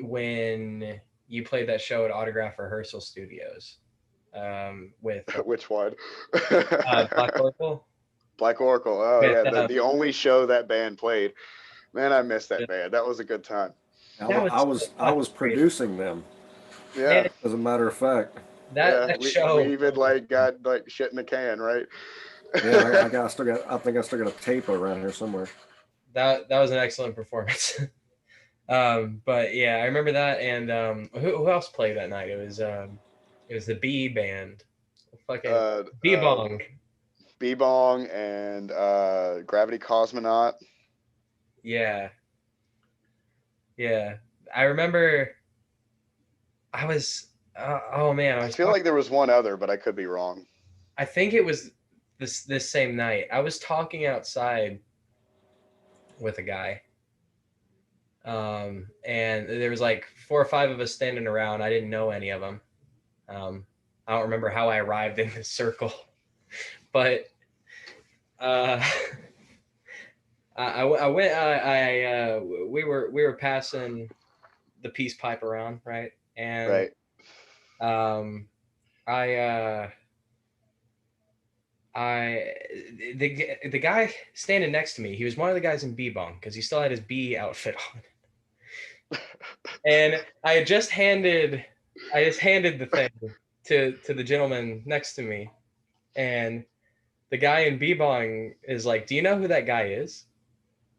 when you played that show at Autograph Rehearsal Studios with Which one? Black Oracle. Black Oracle. Oh With yeah, the only show that band played. Man, I miss that band. That was a good time. that I was was I was great. producing them, Man, Yeah. as a matter of fact. that Yeah. that We show. even like got like shit in the can, right? Yeah, I think I still got a tape around here somewhere. That was an excellent performance. But yeah, I remember that. And who else played that night? It was the B band, fucking uh, B Bong. B-Bong and Gravity Cosmonaut. Yeah, yeah. I remember. I was. Oh man, I I was feel talking. like there was one other, but I could be wrong. I think it was this same night. I was talking outside with a guy. And there was like 4 or 5 of us standing around. I didn't know any of them. I don't remember how I arrived in this circle, but uh, I went. We were passing the peace pipe around, right? And Right. um, I I the guy standing next to me, he was one of the guys in B Bong because he still had his B outfit on, and I just handed the thing to the gentleman next to me, and the guy in B Bong is like, "Do you know who that guy is?"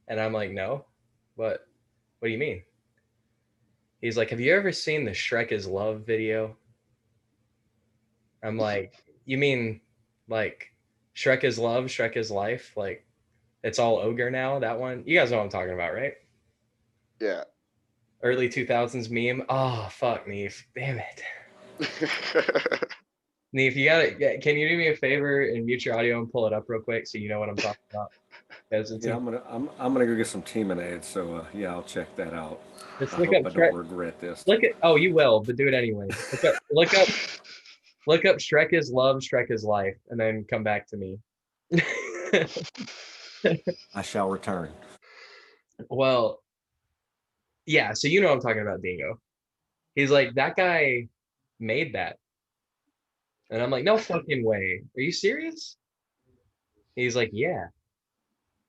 And I'm like, "No, what do you mean?" He's like, "Have you ever seen the Shrek is Love video?" I'm like, "You mean like Shrek is Love, Shrek is Life? Like it's all ogre now, that one? You guys know what I'm talking about, right?" Yeah. Early 2000s meme. Oh, fuck, Neif. Damn it. Neif, you got it. Can you do me a favor and mute your audio and pull it up real quick so you know what I'm talking about? Because it's Yeah, I'm gonna go get some Teaminade. So yeah, I'll check that out. just I look hope up I Shrek. don't regret this. Look at Oh, you will, but do it anyway. Look up Shrek is Love, Shrek is Life, and then come back to me. I shall return. Well, yeah, so you know what I'm talking about, Dingo. He's like, that guy made that. And I'm like, no fucking way. Are you serious? He's like, yeah.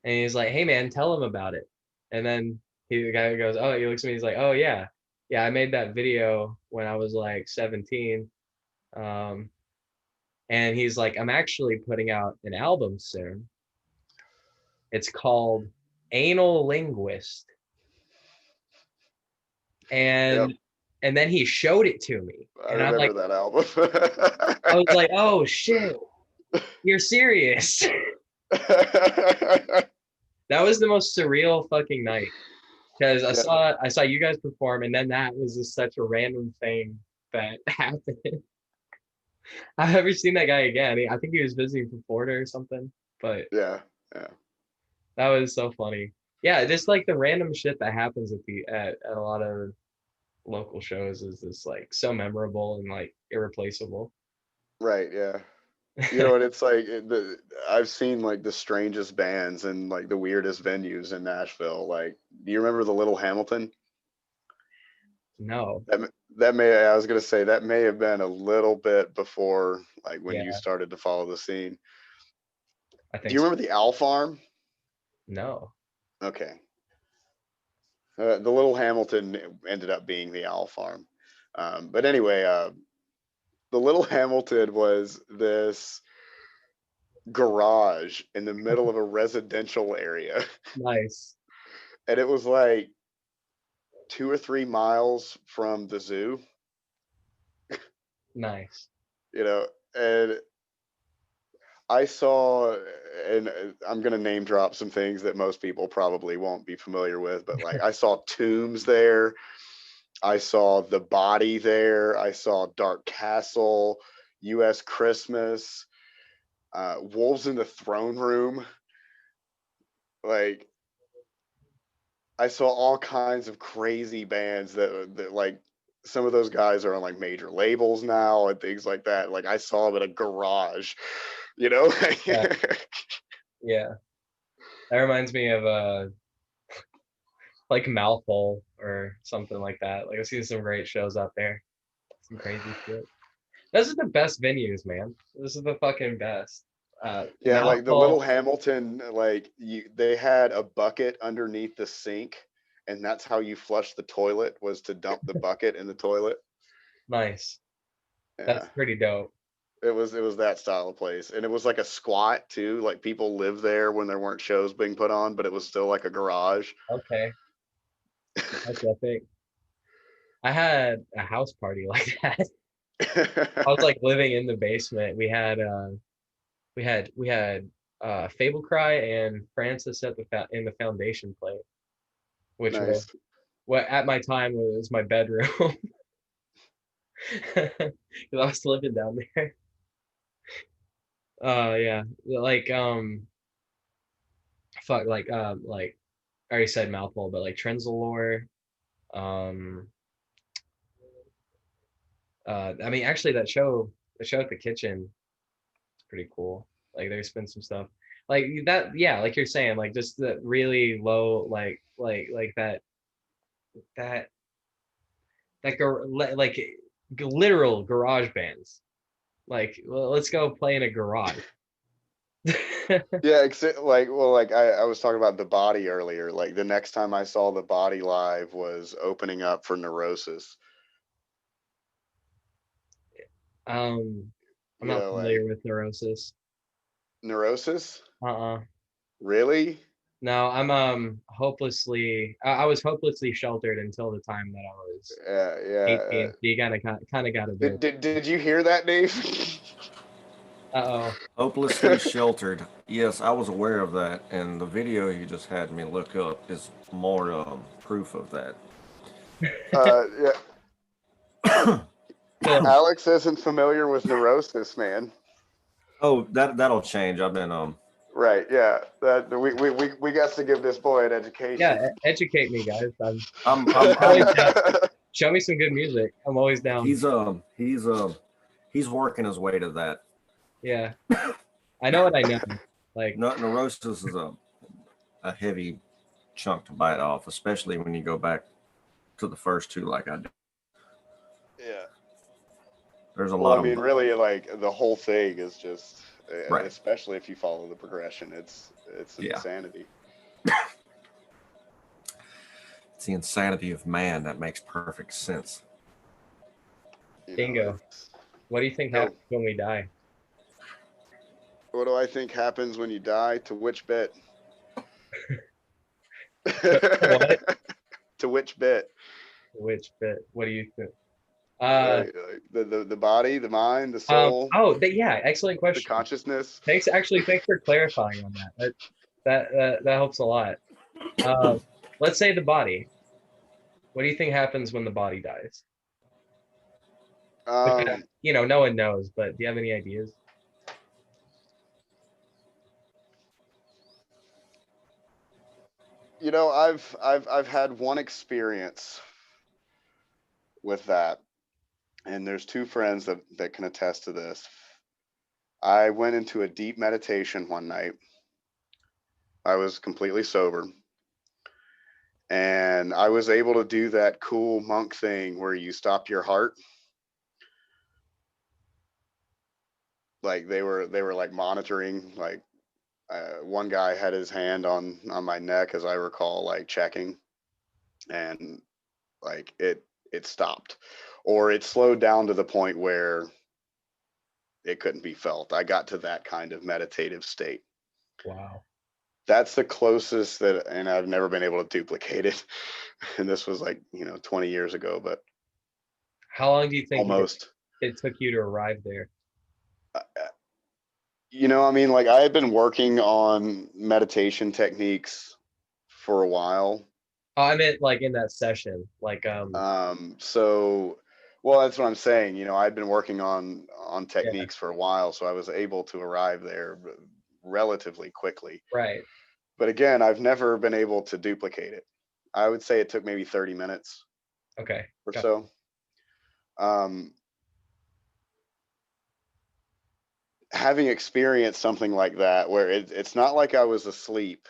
And he's like, hey man, tell him about it. And then the guy goes, oh, he looks at me, he's like, oh yeah. Yeah, I made that video when I was like 17. Um, and he's like, I'm actually putting out an album soon. It's called Anal Linguist. Yep. And then he showed it to me. I And I'm remember like, that album. I was like, oh shit, you're serious. That was the most surreal fucking night. Because I Yeah. saw you guys perform, and then that was just such a random thing that happened. I've never seen that guy again. I think he was visiting from Florida or something, but Yeah. Yeah. that was so funny. Yeah, just like the random shit that happens at a lot of local shows is just like so memorable and like irreplaceable. Right. Yeah. And it's like I've seen like the strangest bands and like the weirdest venues in Nashville. Like, do you remember the Little Hamilton? No, I was gonna say that may have been a little bit before like when you yeah, started to follow the scene. I Do think you so. remember the Owl Farm? No, Okay. The Little Hamilton ended up being the Owl Farm. But anyway, the Little Hamilton was this garage in the middle of a residential area. nice, And it was like 2 or 3 miles from the zoo, nice. and I saw, and I'm going to name drop some things that most people probably won't be familiar with, but like I saw Tombs there. I saw The Body there. I saw Dark Castle, U.S. Christmas. Wolves in the Throne Room. Like, I saw all kinds of crazy bands that like some of those guys are on like major labels now and things like that. Like I saw them in a garage, you know. Yeah. Yeah. That reminds me of like Mouthful or something like that. Like I've seen some great shows out there. Some crazy shit. Those are the best venues, man. This is the fucking best. Yeah, like the Little Mouthful, Hamilton, like they had a bucket underneath the sink, and that's how you flush the toilet, was to dump the bucket in the toilet. nice. That's Yeah. pretty dope. It was that style of place. And it was like a squat too. Like people lived there when there weren't shows being put on, but it was still like a garage. Okay. That's epic. I had a house party like that. I was like living in the basement. We had Fable Cry and Francis at in the foundation plate, which was Nice. what at my time was my bedroom. Because I was living down there. Yeah. Like fuck like I already said Mouthful, but like Trenzalore. Um I mean actually the show at the kitchen is pretty cool. Like there's been some stuff like that, yeah, like you're saying, like just the really low like that like literal garage bands. Like well, let's go play in a garage. Yeah, except like, well, like I was talking about the Body earlier. Like the next time I saw the Body live was opening up for Neurosis. I'm You not know, like familiar with Neurosis. Neurosis? Uh-uh. Really? No, I'm I was hopelessly sheltered until the time that I was Yeah, yeah. 18. So you kind of got a Did, bit. did did you hear that, Dave? Uh-oh. Hopelessly sheltered. Yes, I was aware of that, and the video you just had me look up is more proof of that. Yeah. Phil, Alex isn't familiar with Neurosis, man. Oh, that'll change. I've been Right? Yeah. That we got to give this boy an education. yeah, educate me, guys. I'm Always down. Show me some good music. I'm always down. he's working his way to that. Yeah. I know what I know. Like, Neurosis is a heavy chunk to bite off, especially when you go back to the first two, like I did. Yeah. There's a Well, lot I of mean, really, like the whole thing is just, right. especially if you follow the progression, it's Yeah. insanity. It's the insanity of man that makes perfect sense. You know, Dingo, what do you think Oh. happens when we die? What do I think happens when you die? To which bit? What? To which bit? Which bit? What do you think? Like the body, the mind, the soul, Yeah, excellent the question. consciousness. Thanks for clarifying on that. That helps a lot. Let's say the body. What do you think happens when the body dies? Which, no one knows, but do you have any ideas? You know, I've had one experience with that, and there's two friends that can attest to this. I went into a deep meditation one night. I was completely sober, and I was able to do that cool monk thing where you stop your heart. Like they were like monitoring, like one guy had his hand on my neck, as I recall, like checking, and like it stopped, or it slowed down to the point where it couldn't be felt. I got to that kind of meditative state. Wow. That's the closest that, and I've never been able to duplicate it. And this was like 20 years ago, but How long do you think almost. it took you to arrive there? I mean, like I had been working on meditation techniques for a while. Oh, I meant like in that session. Like So Well, that's what I'm saying. I'd been working on techniques for a while, so I was able to arrive there relatively quickly. Right. But again, I've never been able to duplicate it. I would say it took maybe 30 minutes Okay. or Got so. Having experienced something like that, where it's not like I was asleep,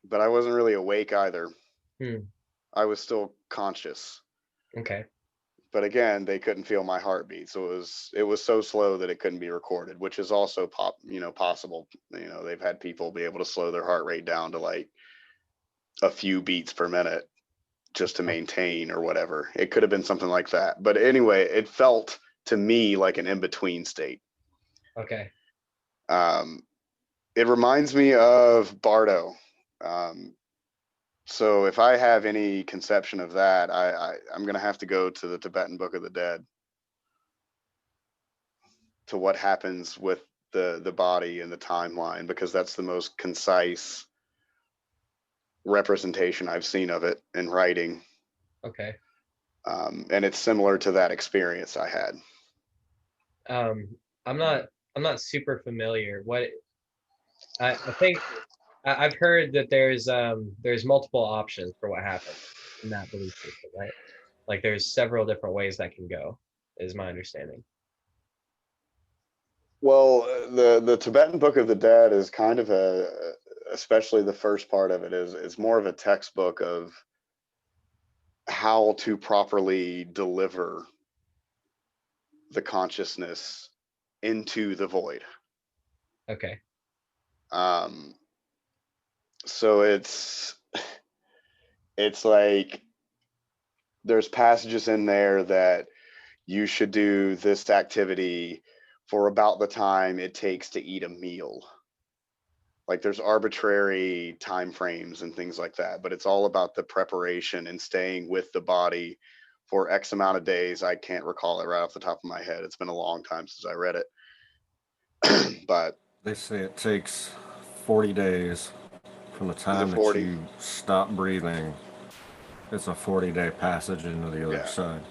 but I wasn't really awake either. I was still conscious. Okay. But again, they couldn't feel my heartbeat, so it was so slow that it couldn't be recorded, which is also possible. They've had people be able to slow their heart rate down to like a few beats per minute just to maintain or whatever. It could have been something like that. But anyway, it felt to me like an in-between state. Okay. It reminds me of Bardo. So if I have any conception of that, I'm going to have to go to the Tibetan Book of the Dead, to what happens with the body and the timeline, because that's the most concise representation I've seen of it in writing. Okay. And it's similar to that experience I had. I'm not super familiar. What I think I've heard that there's multiple options for what happened in that belief system, right? Like there's several different ways that can go, is my understanding. Well, the Tibetan Book of the Dead is kind of especially the first part of it is more of a textbook of how to properly deliver the consciousness into the void. Okay. So it's like there's passages in there that you should do this activity for about the time it takes to eat a meal. Like there's arbitrary time frames and things like that, but it's all about the preparation and staying with the body for X amount of days. I can't recall it right off the top of my head. It's been a long time since I read it. But they say it takes 40 days from the time that 40? you stop breathing. It's a 40-day passage into the other Yeah. side.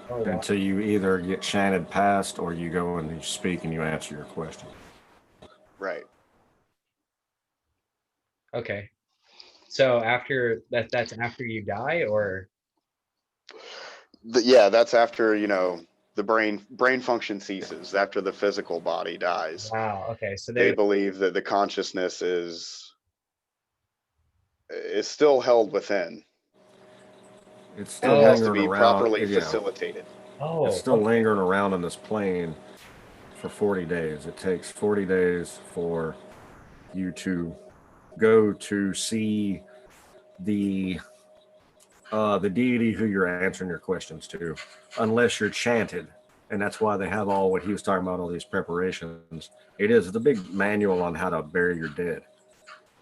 Oh, wow. Until you either get chanted past or you go and you speak and you answer your question. Right. Okay. So after that's after you die, or Yeah, that's after, the brain function ceases, after the physical body dies. wow. Okay. So They believe that the consciousness is still held within. It's still It has to lingering be around. properly facilitated. It's still lingering around in this plane for 40 days. It takes 40 days for you to go to see the deity who you're answering your questions to, unless you're chanted. And that's why they have all what he was talking about, all these preparations. It's a big manual on how to bury your dead,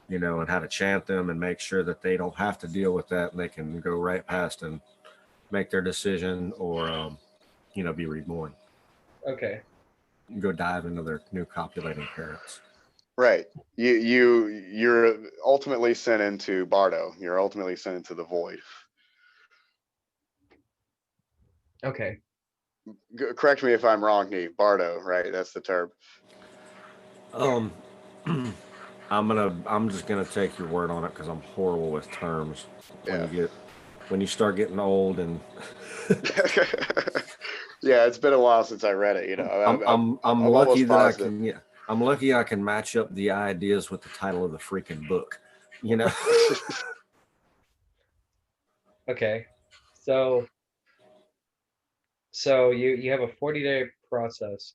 and how to chant them and make sure that they don't have to deal with that and they can go right past and make their decision or, be reborn. okay. Go dive into their new copulating parents. Right. You're ultimately sent into Bardo. You're ultimately sent into the void. Okay. Correct me if I'm wrong, Neif. Bardo, right? That's the term. I'm just gonna take your word on it because I'm horrible with terms. When you start getting old and yeah, it's been a while since I read it. I'm lucky that positive. I'm lucky I can match up the ideas with the title of the freaking book. Okay. So you have a 40-day process,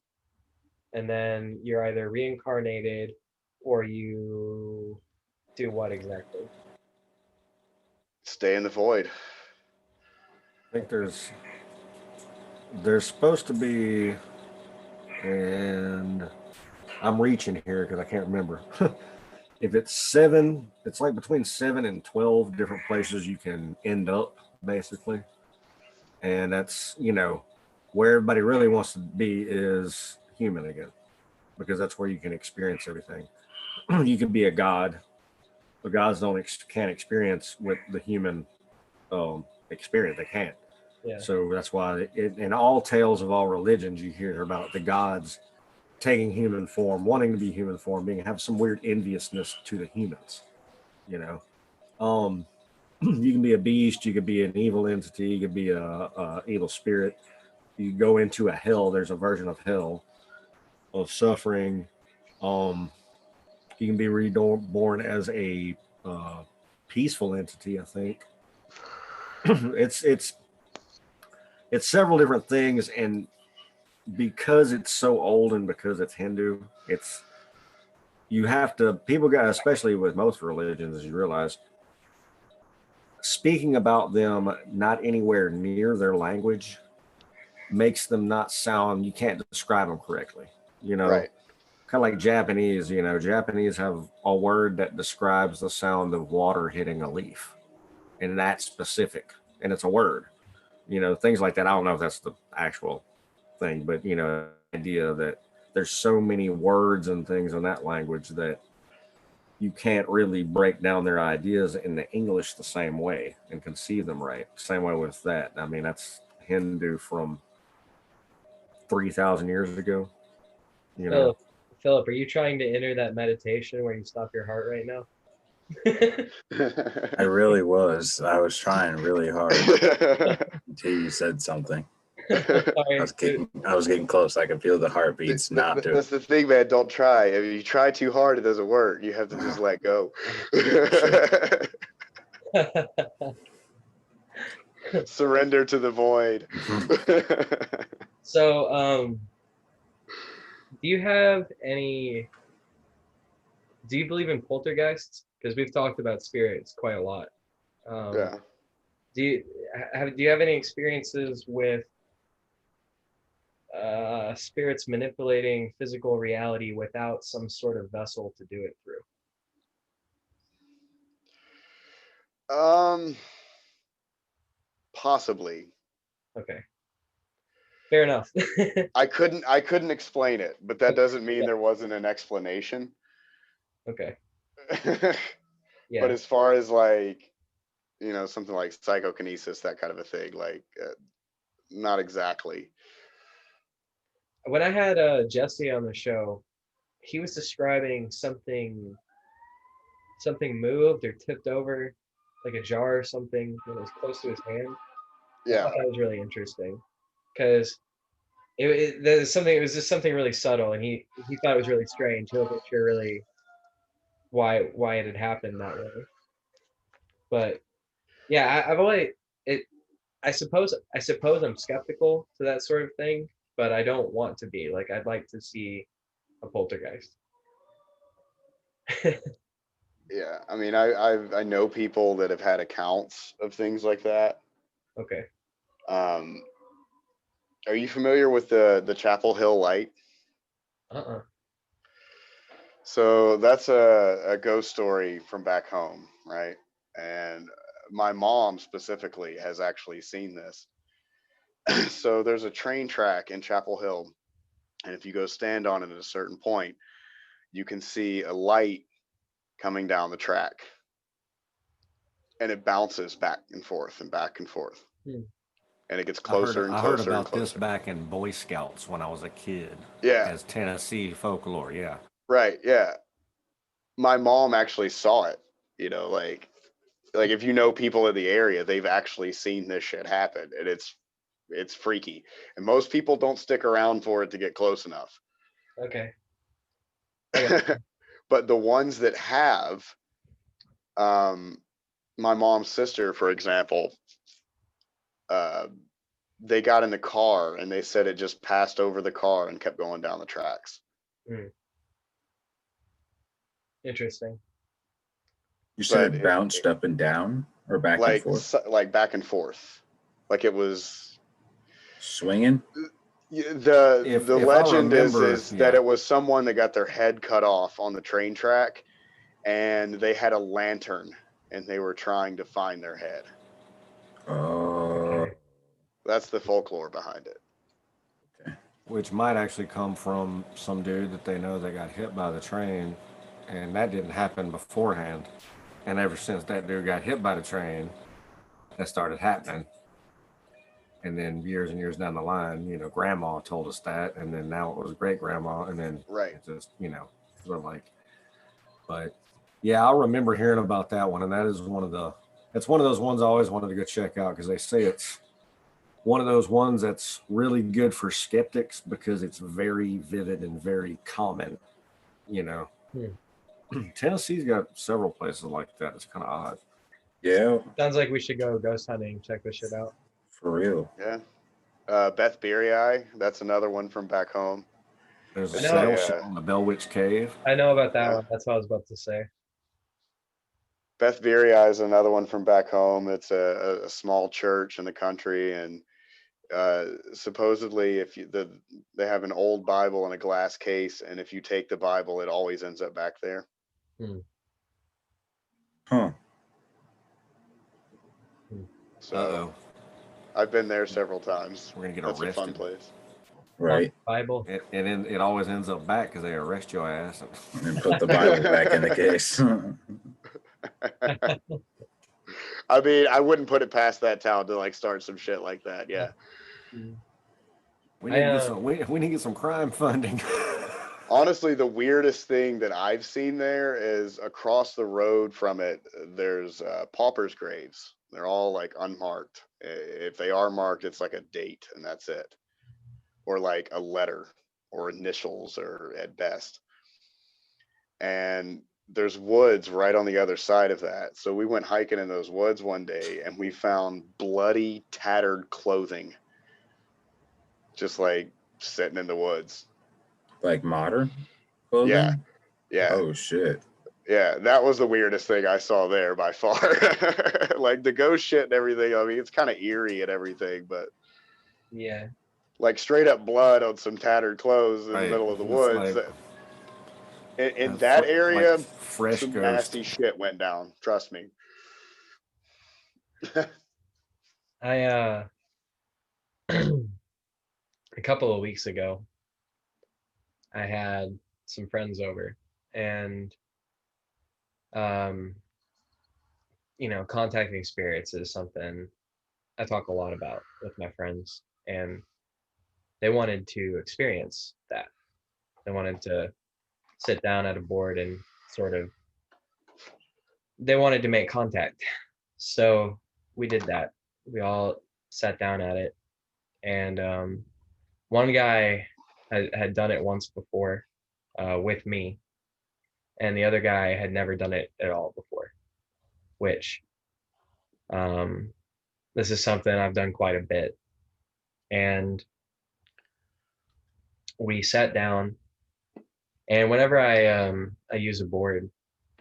and then you're either reincarnated or you do what exactly? Stay in the void. I think there's supposed to be, and I'm reaching here because I can't remember. If it's 7, it's like between 7 and 12 different places you can end up, basically. And that's, where everybody really wants to be is human again, because that's where you can experience everything. You can be a god, but gods can't experience with the human experience. They can't. Yeah. So that's why in all tales of all religions, you hear about the gods taking human form, wanting to be human form, have some weird enviousness to the humans. You know, you can be a beast, you could be an evil entity, you could be a evil spirit. You go into a hell. There's a version of hell of suffering. You can be reborn as a peaceful entity. I think it's several different things, and because it's so old and because it's Hindu, it's you have to people got, especially with most religions, as you realize, speaking about them not anywhere near their language makes them not sound, you can't describe them correctly, Right. kind of like Japanese. Japanese have a word that describes the sound of water hitting a leaf, and that's specific, and it's a word. Things like that. I don't know if that's the actual thing, but idea that there's so many words and things in that language that you can't really break down their ideas in the English the same way and conceive them right. Same way with that. I mean, that's Hindu from 3,000 years ago. Phillip, are you trying to enter that meditation where you stop your heart right now? I really was. I was trying really hard until you said something. I was getting close. I could feel the heartbeats not do That's it. the thing, man. Don't try. If you try too hard, it doesn't work. You have to just let go. Surrender to the void. So, do you believe in poltergeists? Because we've talked about spirits quite a lot. Yeah. Do you have any experiences with spirits manipulating physical reality without some sort of vessel to do it through? Possibly. Okay. Fair enough. I couldn't explain it, but that doesn't mean there wasn't an explanation. Okay. But Yeah. as far as like, something like psychokinesis, that kind of a thing, like, not exactly. When I had Jesse on the show, he was describing something moved or tipped over, like a jar or something when it was close to his hand. I Yeah. thought that was really interesting because it was just something really subtle, and he thought it was really strange. He wasn't sure really why it had happened that way. But yeah, I've always it. I suppose I'm skeptical to that sort of thing, but I don't want to be. Like, I'd like to see a poltergeist. Yeah. I mean, I know people that have had accounts of things like that. Okay. Um, are you familiar with the Chapel Hill light? Uh-uh. So that's a ghost story from back home, right? And my mom specifically has actually seen this. So there's a train track in Chapel Hill, and if you go stand on it at a certain point, you can see a light coming down the track, and it bounces back and forth and back and forth. Hmm. And it gets closer and I heard closer and about this closer. back in Boy Scouts when I was a kid. Yeah. As Tennessee folklore. Yeah. Right. Yeah. My mom actually saw it. Like if you know people in the area, they've actually seen this shit happen, and it's freaky. And most people don't stick around for it to get close enough. Okay. But the ones that have, my mom's sister, for example, they got in the car and they said it just passed over the car and kept going down the tracks. Interesting. You said it bounced up and down or back and forth? Like back and forth. Like it was swinging? The legend is that it was someone that got their head cut off on the train track, and they had a lantern and they were trying to find their head. Okay. That's the folklore behind it. Okay. Which might actually come from some dude that they know that got hit by the train, and that didn't happen beforehand. And ever since that dude got hit by the train, that started happening. And then years and years down the line, grandma told us that, and then now it was great grandma, and then Right. it just, we're like, but yeah, I remember hearing about that one, and that is it's one of those ones I always wanted to go check out because they say it's one of those ones that's really good for skeptics because it's very vivid and very common, Tennessee's got several places like that. It's kind of odd. Yeah, Sounds like we should go ghost hunting, check this shit out. for real. Yeah. Beth Beery, that's another one from back home. There's a It's sail a, ship on the Bell Witch Cave. I know about that Yeah. one. That's what I was about to say. Beth Beery is another one from back home. It's a small church in the country, and supposedly they have an old Bible in a glass case, and if you take the Bible, it always ends up back there. Huh. So I've been there several times. We're gonna get That's arrested. a fun place. Right. Bible. And then it always ends up back because they arrest your ass. And put the Bible back in the case. I mean, I wouldn't put it past that town to like start some shit like that. Yeah. We need to get some crime funding. Honestly, the weirdest thing that I've seen there is across the road from it, there's paupers' graves. They're all like unmarked. If they are marked, it's like a date and that's it. Or like a letter or initials or at best. And there's woods right on the other side of that. So we went hiking in those woods one day and we found bloody, tattered clothing. Just like sitting in the woods. Like modern clothing? Yeah. Yeah. Oh shit. Yeah, that was the weirdest thing I saw there by far. Like the ghost shit and everything. I mean, it's kind of eerie and everything, but yeah, like straight up blood on some tattered clothes in the middle of the woods. Like, in that area, like fresh some ghost. nasty shit went down. Trust me. I a couple of weeks ago, I had some friends over, and contacting spirits is something I talk a lot about with my friends, and they wanted to experience that. They wanted to sit down at a board and they wanted to make contact. So we did that. We all sat down at it, and one guy had done it once before with me, and the other guy had never done it at all before, which this is something I've done quite a bit. And we sat down, and whenever I use a board,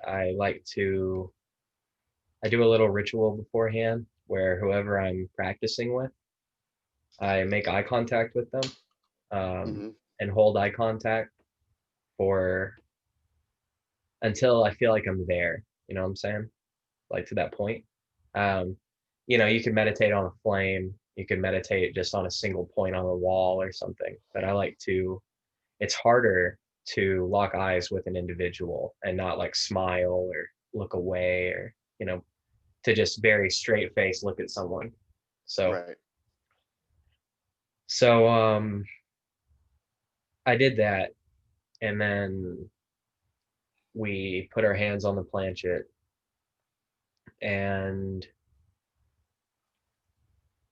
I do a little ritual beforehand where whoever I'm practicing with, I make eye contact with them and hold eye contact until I feel like I'm there. You know what I'm saying? Like to that point. You can meditate on a flame. You can meditate just on a single point on the wall or something. But it's harder to lock eyes with an individual and not like smile or look away or, to just very straight face look at someone. So, right. so I did that, and then we put our hands on the planchet, and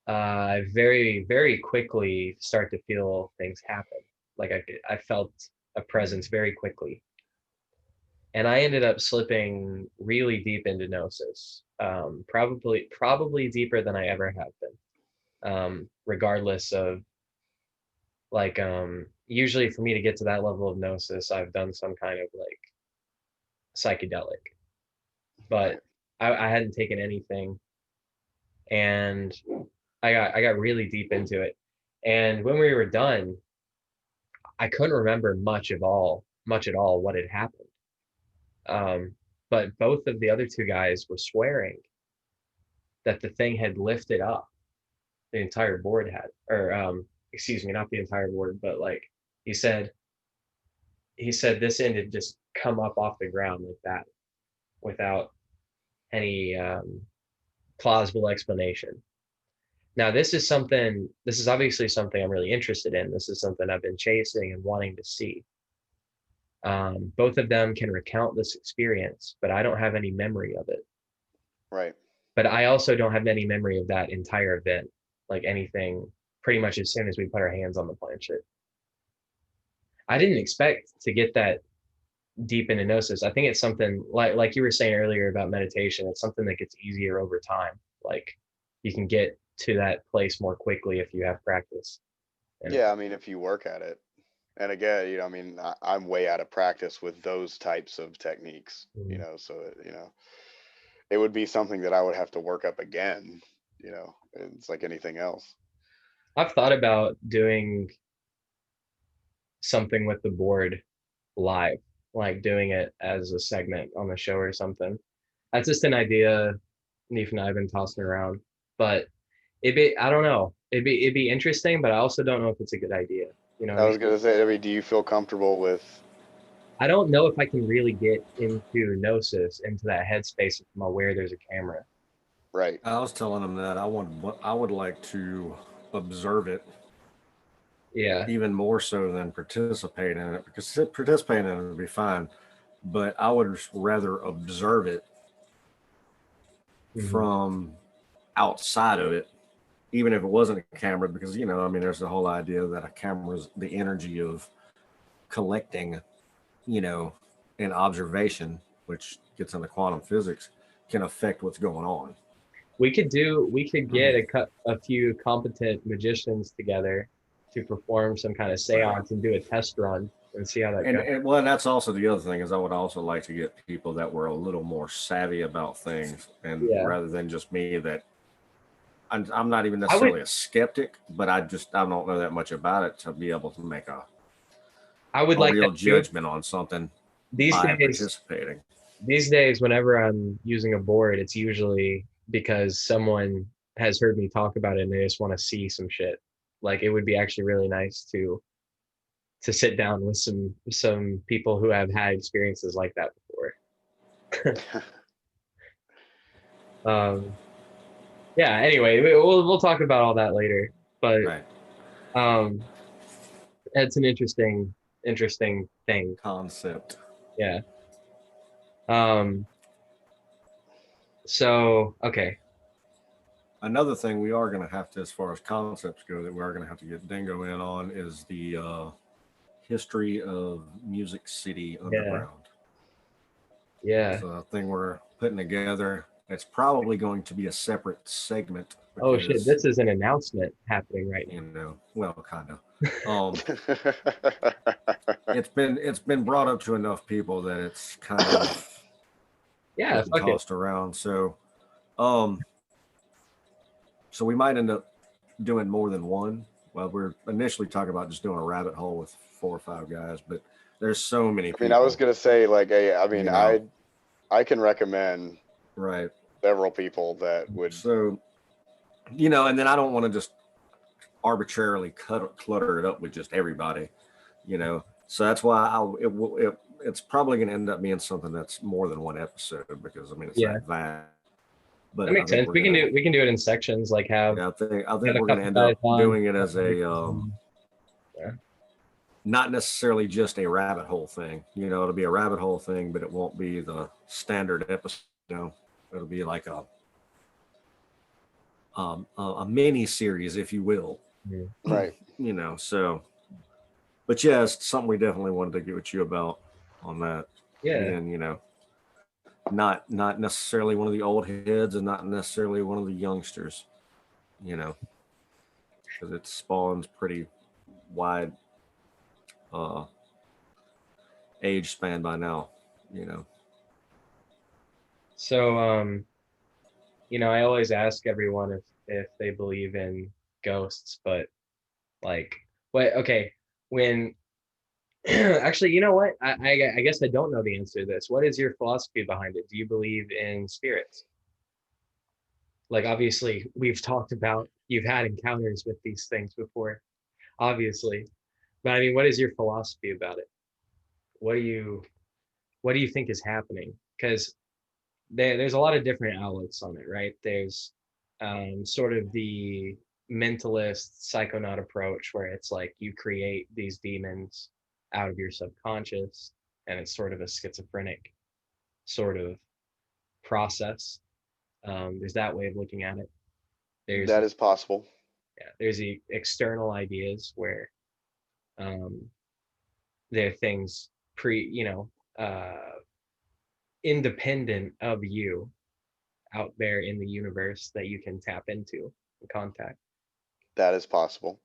I very, very quickly start to feel things happen. Like I felt a presence very quickly. And I ended up slipping really deep into gnosis, probably deeper than I ever have been, regardless of usually for me to get to that level of gnosis, I've done some kind of like psychedelic, but I hadn't taken anything, and I got really deep into it. And when we were done, I couldn't remember much at all what had happened. But both of the other two guys were swearing that the thing had lifted up. The entire board had, or excuse me, not the entire board, but like he said this end had just come up off the ground like that without any plausible explanation. Now, this is obviously something I'm really interested in. This is something I've been chasing and wanting to see. Both of them can recount this experience, but I don't have any memory of it. Right. But I also don't have any memory of that entire event, like anything, pretty much as soon as we put our hands on the planchette. I didn't expect to get that deep into gnosis. I think it's something like you were saying earlier about meditation. It's something that gets easier over time. Like you can get to that place more quickly if you have practice. And Yeah, I mean, if you work at it. And again, I mean, I'm way out of practice with those types of techniques, so, it would be something that I would have to work up again, it's like anything else. I've thought about doing something with the board live, like doing it as a segment on the show or something. That's just an idea Neif and I have been tossing around, but I don't know. It'd be interesting, but I also don't know if it's a good idea. You know what I I was mean? gonna say, I mean, do you feel comfortable with? I don't know if I can really get into gnosis, into that headspace if I'm aware there's a camera. Right. I was telling him that I would like to observe it. Yeah. Even more so than participate in it, because participating in it would be fine, but I would rather observe it from outside of it, even if it wasn't a camera, because I mean, there's the whole idea that a camera's the energy of collecting, an observation, which gets into quantum physics, can affect what's going on. We could get a few competent magicians together to perform some kind of seance and do a test run and see how that goes. And that's also the other thing, is I would also like to get people that were a little more savvy about things, and rather than just me, that I'm not even necessarily a skeptic, but I don't know that much about it to be able to make a real judgment on something by participating. These days, whenever I'm using a board, it's usually because someone has heard me talk about it and they just want to see some shit. Like it would be actually really nice to sit down with some people who have had experiences like that before. Yeah, anyway, we'll talk about all that later, but it's an interesting thing, concept. Yeah. So okay, another thing we are going to have to, as far as concepts go, that we are going to have to get Dingo in on is the history of Music City Underground. Yeah. It's a thing we're putting together. It's probably going to be a separate segment. Because, oh shit! This is an announcement happening right now. Well, kind of. It's been brought up to enough people that it's kind of tossed around. So, so we might end up doing more than one. Well, we're initially talking about just doing a rabbit hole with 4 or 5 guys, but there's so many people. I mean, I was gonna say, like, I can recommend several people that would. So, and then I don't want to just arbitrarily clutter it up with just everybody, So that's why it's probably going to end up being something that's more than one episode, because I mean it's that vast. But that makes sense. We can do it in sections, like have. I think we're going to end up doing it as a not necessarily just a rabbit hole thing. It'll be a rabbit hole thing, but it won't be the standard episode. It'll be like a mini series, if you will. Right. So. But yeah, it's something we definitely wanted to get with you about on that. Yeah. And not necessarily one of the old heads, and not necessarily one of the youngsters. Because it spawns pretty wide age span by now. So I always ask everyone if they believe in ghosts, but like, when actually, you know what? I guess I don't know the answer to this. What is your philosophy behind it? Do you believe in spirits? Like, obviously, we've talked about you've had encounters with these things before, obviously. But I mean, what is your philosophy about it? What do you think is happening? Because there's a lot of different outlooks on it, right? There's sort of the mentalist psychonaut approach where it's like you create these demons out of your subconscious, and it's sort of a schizophrenic sort of process. There's that way of looking at it. That is possible. There's the external ideas where there are things independent of you out there in the universe that you can tap into and contact. That is possible.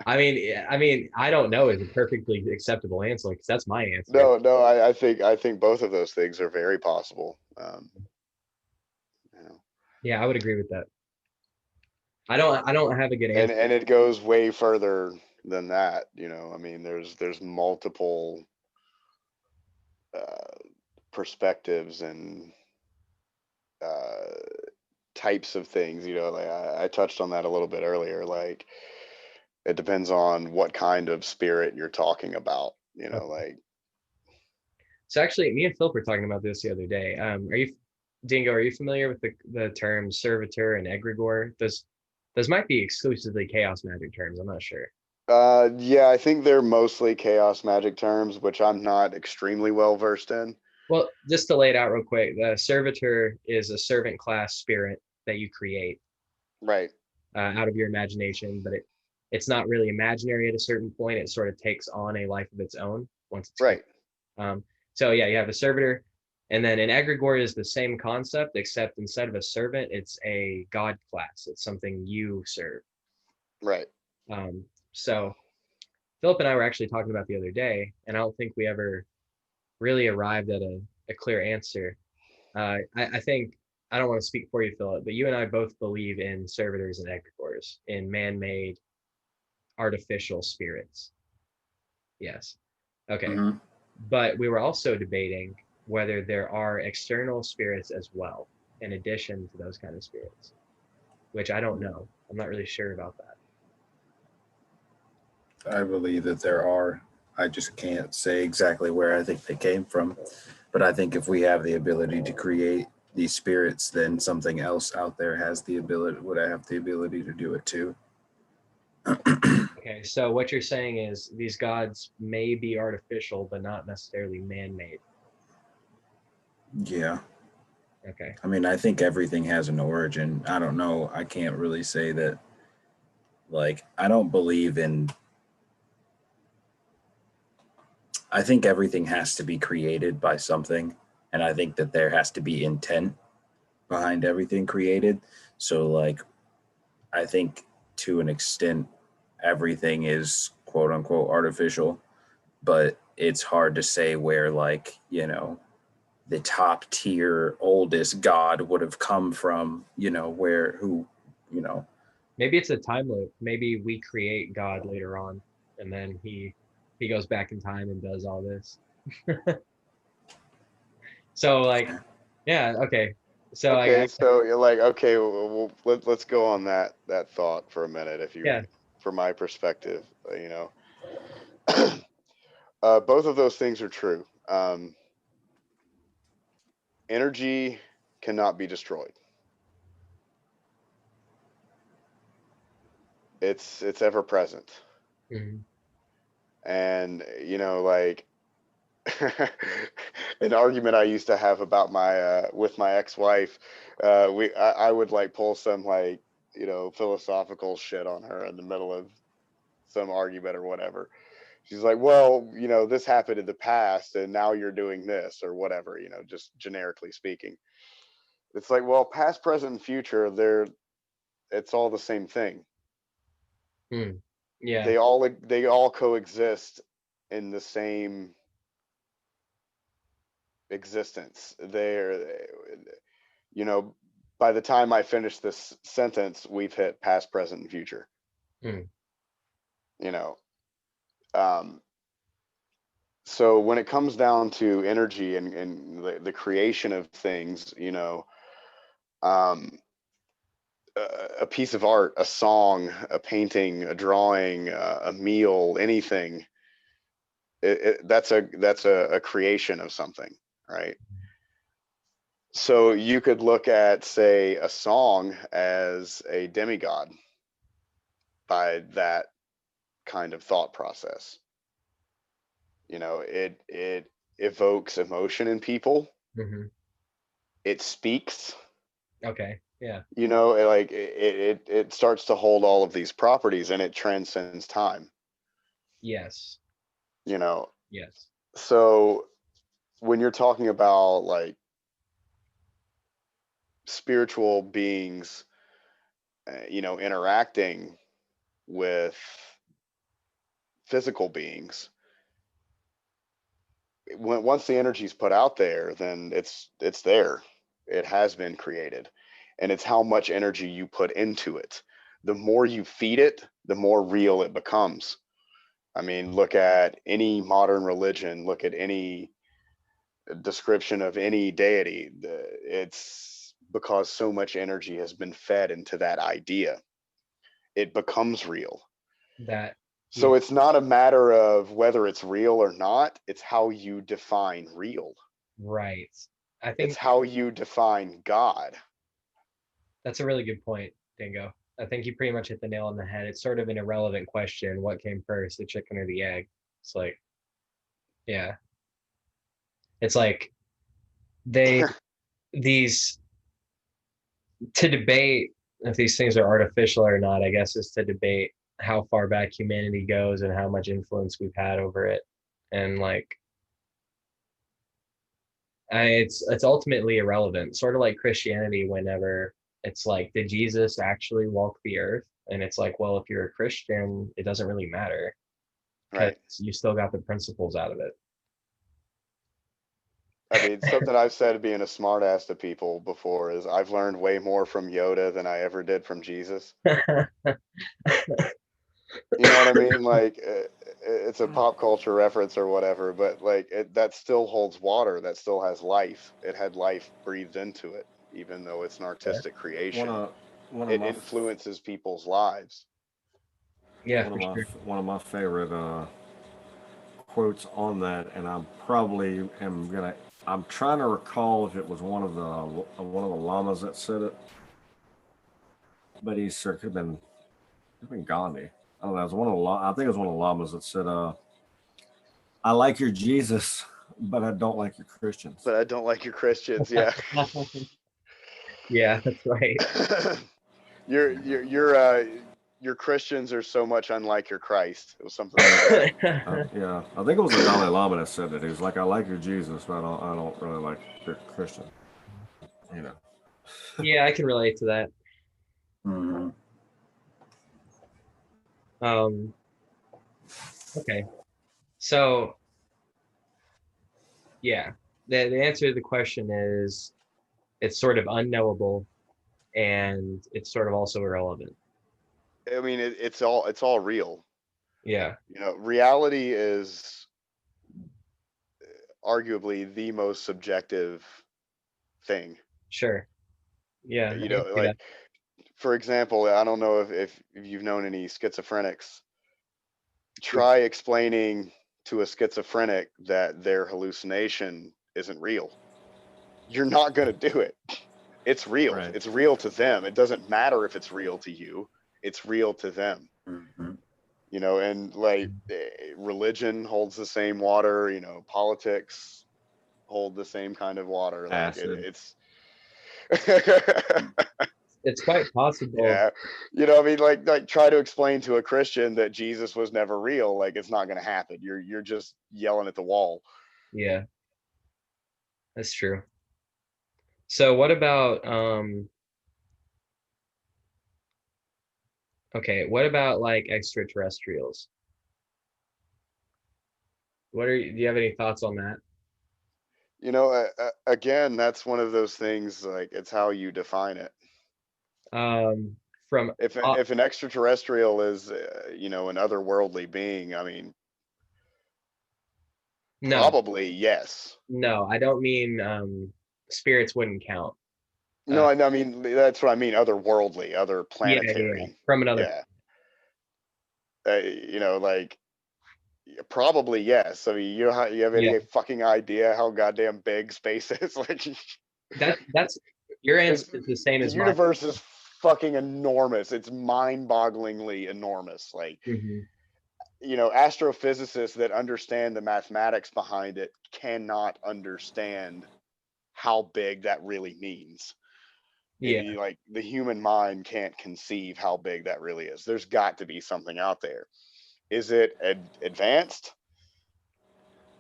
I mean, I don't know is a perfectly acceptable answer because that's my answer. No, I think both of those things are very possible. Yeah, I would agree with that. I don't have a good answer. And it goes way further than that. I mean, there's multiple perspectives and types of things. Like I touched on that a little bit earlier. Like it depends on what kind of spirit you're talking about. Like. So actually, me and Phillip were talking about this the other day. Dingo, are you familiar with the terms servitor and egregore? Those might be exclusively chaos magic terms. I'm not sure. Yeah, I think they're mostly chaos magic terms, which I'm not extremely well versed in. Well, just to lay it out real quick, the servitor is a servant class spirit that you create, right, out of your imagination, but it's not really imaginary at a certain point. It sort of takes on a life of its own once it's right. So yeah, you have a servitor, and then an egregore is the same concept, except instead of a servant, it's a god class. It's something you serve. Right. So Phillip and I were actually talking about the other day, and I don't think we ever really arrived at a clear answer. I think, I don't want to speak for you, Phillip, but you and I both believe in servitors and egregores, in man-made artificial spirits. Yes. Okay. Mhm. But we were also debating whether there are external spirits as well, in addition to those kind of spirits, which I don't know. I'm not really sure about that. I believe that there are. I just can't say exactly where I think they came from. But I think if we have the ability to create these spirits, then something else out there would have the ability to do it too. Okay, so what you're saying is these gods may be artificial, but not necessarily man-made. Yeah. Okay. I mean, I think everything has an origin. I don't know. I can't really say that. Like, I don't believe in. I think everything has to be created by something. And I think that there has to be intent behind everything created. So, like, I think to an extent, everything is quote unquote artificial, but it's hard to say where, like, the top tier oldest god would have come from, Maybe it's a time loop. Maybe we create God later on, and then he goes back in time and does all this. So like, yeah, okay. So okay, so you're like, okay, let's go on that thought for a minute, if you, yeah, for my perspective, both of those things are true. Energy cannot be destroyed. It's ever present. mhm. And like an argument I used to have about my with my ex-wife, I would like pull some like philosophical shit on her in the middle of some argument or whatever. She's like, well, this happened in the past and now you're doing this or whatever, just generically speaking. It's like, well, past, present, and future, it's all the same thing. Yeah, They all coexist in the same existence. By the time I finish this sentence, we've hit past, present, and future. Hmm. So when it comes down to energy and the creation of things, a piece of art, a song, a painting, a drawing, a meal, anything, that's a creation of something, right? So you could look at, say, a song as a demigod by that kind of thought process. You know, it evokes emotion in people. Hmm. It speaks. Okay. Yeah. You know, it starts to hold all of these properties, and it transcends time. Yes. You know, Yes. so when you're talking about like spiritual beings, you know, interacting with physical beings, once the energy's put out there, then it's there. It has been created, and it's how much energy you put into it. The more you feed it, the more real it becomes. I mean, look at any modern religion, look at any description of any deity. It's because so much energy has been fed into that idea, it becomes real. That. So Yeah. it's not a matter of whether it's real or not, it's how you define real. Right. I It's think how you define God. that's a really good point, Dingo. I think you pretty much hit the nail on the head. It's sort of an irrelevant question. What came first, the chicken or the egg? It's like, yeah. It's like they these to debate if these things are artificial or not, I guess, is to debate how far back humanity goes and how much influence we've had over it. And like it's ultimately irrelevant, sort of like Christianity. Whenever it's like, did Jesus actually walk the earth? And it's like, well, if you're a Christian, it doesn't really matter because Right. you still got the principles out of I mean, something I've said being a smartass to people before is I've learned way more from Yoda than I ever did from Jesus. it. You know what I mean? Like, it's a pop culture reference or whatever, but like that still holds water. That still has life. It had life breathed into it, even though it's an artistic One creation. of one of It my influences people's lives. Yeah, one for of my sure. one of my favorite quotes on that, and I'm probably am gonna. I'm trying to recall if it was one of the llamas that said it, but could have been Gandhi. I don't know. It was I think it was one of the llamas that said, "I like your Jesus, but I don't like your Christians." But I don't like your Christians. Yeah. Yeah, that's right. Your Christians are so much unlike your Christ. It was something like that. Yeah, I think it was the Dalai Lama that said that. He was like, "I like your Jesus, but I don't really like your Christian." You know. Yeah, I can relate to that. Hmm. Um, okay. So yeah, the answer to the question is it's sort of unknowable and it's sort of also irrelevant. I mean, it's all real. Yeah, You know, reality is arguably the most subjective thing. sure. Yeah, You I can know, see that. like for example, I don't know if you've known any schizophrenics. Yeah. Try explaining to a schizophrenic that their hallucination isn't real. You're not going to do it. It's real. Right. It's real to them. It doesn't matter if it's real to you. It's real to them. Hmm. You know, and like religion holds the same water. You know, politics hold the same kind of water. Like Acid. it's It's quite possible. yeah, you know, I mean, like try to explain to a Christian that Jesus was never real. Like it's not going to happen. You're just yelling at the wall. Yeah, that's true. So what about okay, what about like extraterrestrials? Do you have any thoughts on that? You know, again, that's one of those things. Like it's how you define it. Um, from If an extraterrestrial is, you know, an otherworldly being, I mean, no, probably yes. no, I don't mean spirits wouldn't count. No, I mean that's what I mean. Otherworldly, other Yeah, yeah, planetary. from another. Yeah, you know, like probably yes. I mean, you know how you have Yeah, any fucking idea how goddamn big space is? Like, That's your It's, answer is the same the as mine. universe is fucking enormous. It's mind-bogglingly enormous. Like, Mhm. astrophysicists that understand the mathematics behind it cannot understand how big that really means. Yeah, Like, the human mind can't conceive how big that really is. There's got to be something out there. Is it advanced?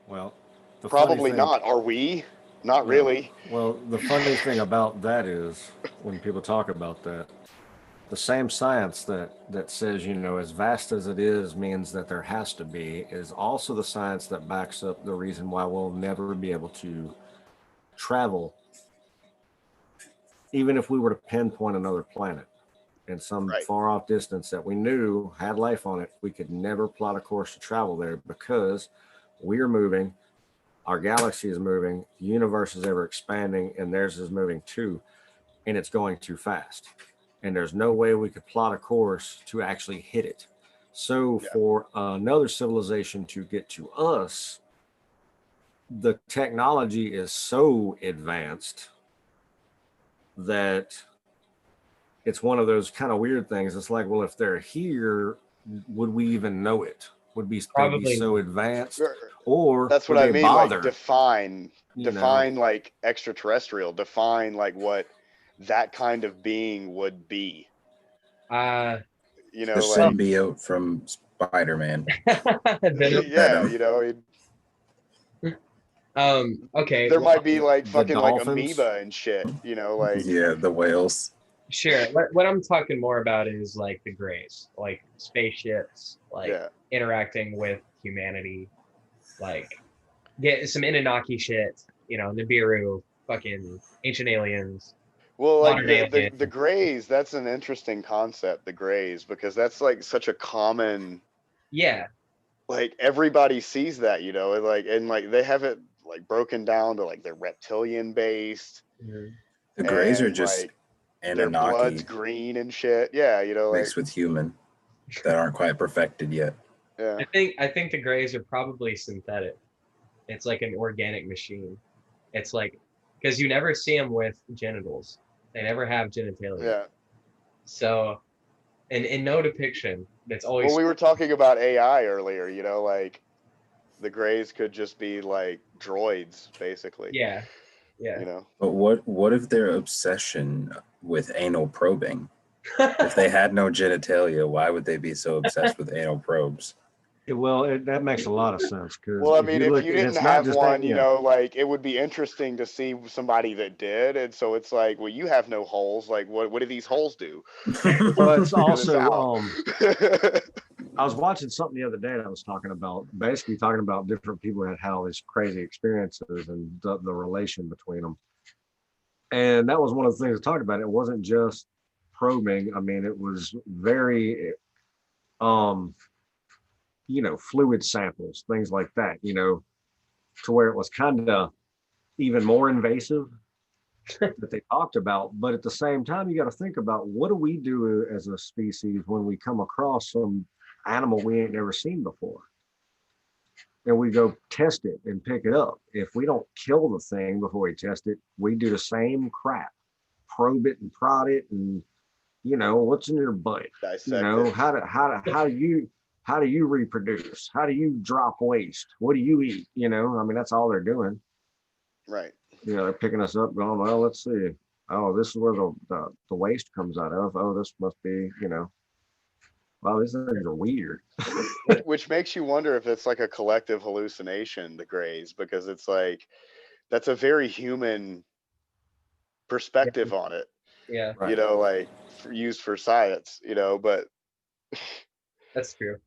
Well, the funny Probably thing, not. Are we? Not no. really. Well, the funny thing about that is when people talk about that, the same science that says, as vast as it is means that there has to be, is also the science that backs up the reason why we'll never be able to travel, even if we were to pinpoint another planet in some Right. far off distance that we knew had life on it. We could never plot a course to travel there because we are moving, our galaxy is moving, the universe is ever expanding, and theirs is moving too, and it's going too fast. And there's no way we could plot a course to actually hit it. So Yeah. for another civilization to get to us, the technology is so advanced that it's one of those kind of weird things. It's like, well, if they're here, would we even know it? Would they be probably so not. advanced, or That's what would I they mean. Like, bother? define like extraterrestrial, define like what that kind of being would be. Uh, The well, Like, symbiote from Spider-Man. Venom. yeah, Venom. Okay. there Well, might be like The fucking like dolphins. amoeba and shit, like, Yeah, the whales. sure. What I'm talking more about is like the Greys, like spaceships, like yeah. interacting with humanity, like get some Anunnaki shit, Nibiru, fucking ancient aliens, Well, like modern the aliens. grays, that's an interesting concept, the grays, because that's like such a common, Yeah, like, everybody sees that, and like they have it like broken down to like they're reptilian based, mhm. The Greys are and just like their blood's Anunnaki green and shit. Yeah, like, mixed with human that aren't quite perfected yet. yeah. I think the Greys are probably synthetic. It's like an organic machine. It's like because you never see them with genitals. They never have genitalia. Yeah. So, and in no depiction, that's Well, always we were talking about AI earlier, like the grays could just be like droids, basically, yeah, yeah. But what if their obsession with anal probing? If they had no genitalia, why would they be so obsessed with anal probes? Well, that makes a lot of sense because Well, I if mean, you if look, you and didn't it's not have just that, one, yeah. like, it would be interesting to see somebody that did. And so it's like, well, you have no holes. Like, what do these holes do? Well, it's Figure this also out. I was watching something the other day that I was talking about, basically talking about different people that had all these crazy experiences and the relation between them. And that was one of the things I talked about. It wasn't just probing. I mean, it was very, um, fluid samples, things like that, to where it was kind of even more invasive that they talked about. But at the same time, you got to think about what do we do as a species when we come across some animal we ain't never seen before? And we go test it and pick it up. If we don't kill the thing before we test it, we do the same crap, probe it and prod it, and what's in your butt. Dissect it. How do you reproduce? How do you drop waste? What do you eat? I mean, that's all they're doing. Right. They're picking us up, going, well, let's see. Oh, this is where the waste comes out of. Oh, this must be, wow, these things are weird. Which makes you wonder if it's like a collective hallucination, the grays, because it's like, that's a very human perspective on it, Yeah, Right. like, used for science, but that's true.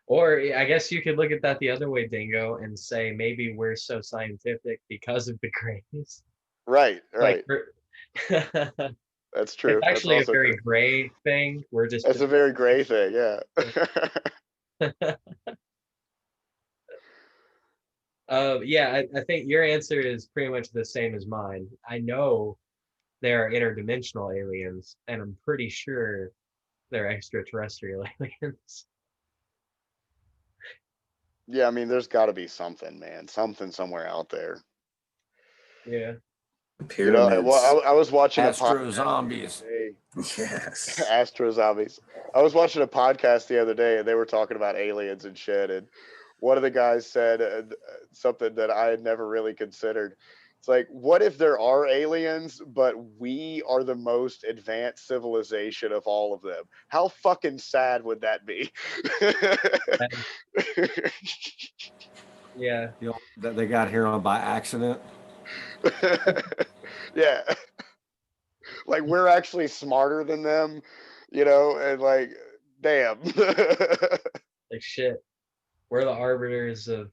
Or I guess you could look at that the other way, Dingo, and say maybe we're so scientific because of the Greys. right, Like, right. That's it's true. That's actually a also very true. gray thing. We're just It's a very gray thing, yeah. yeah, I think your answer is pretty much the same as mine. I know there are interdimensional aliens, and I'm pretty sure they're extraterrestrial aliens. Yeah, I mean, there's got to be something, man. Something somewhere out there. Yeah. The You know, pyramids. well, I was watching Astro a zombies. podcast. Yes. Astro zombies. I was watching a podcast the other day, and they were talking about aliens and shit. And one of the guys said something that I had never really considered. It's like, what if there are aliens, but we are the most advanced civilization of all of them? How fucking sad would that be? Yeah. You know, that they got here on by accident. Yeah. Like, we're actually smarter than them, you know, and like, damn. Like shit. We're the arbiters of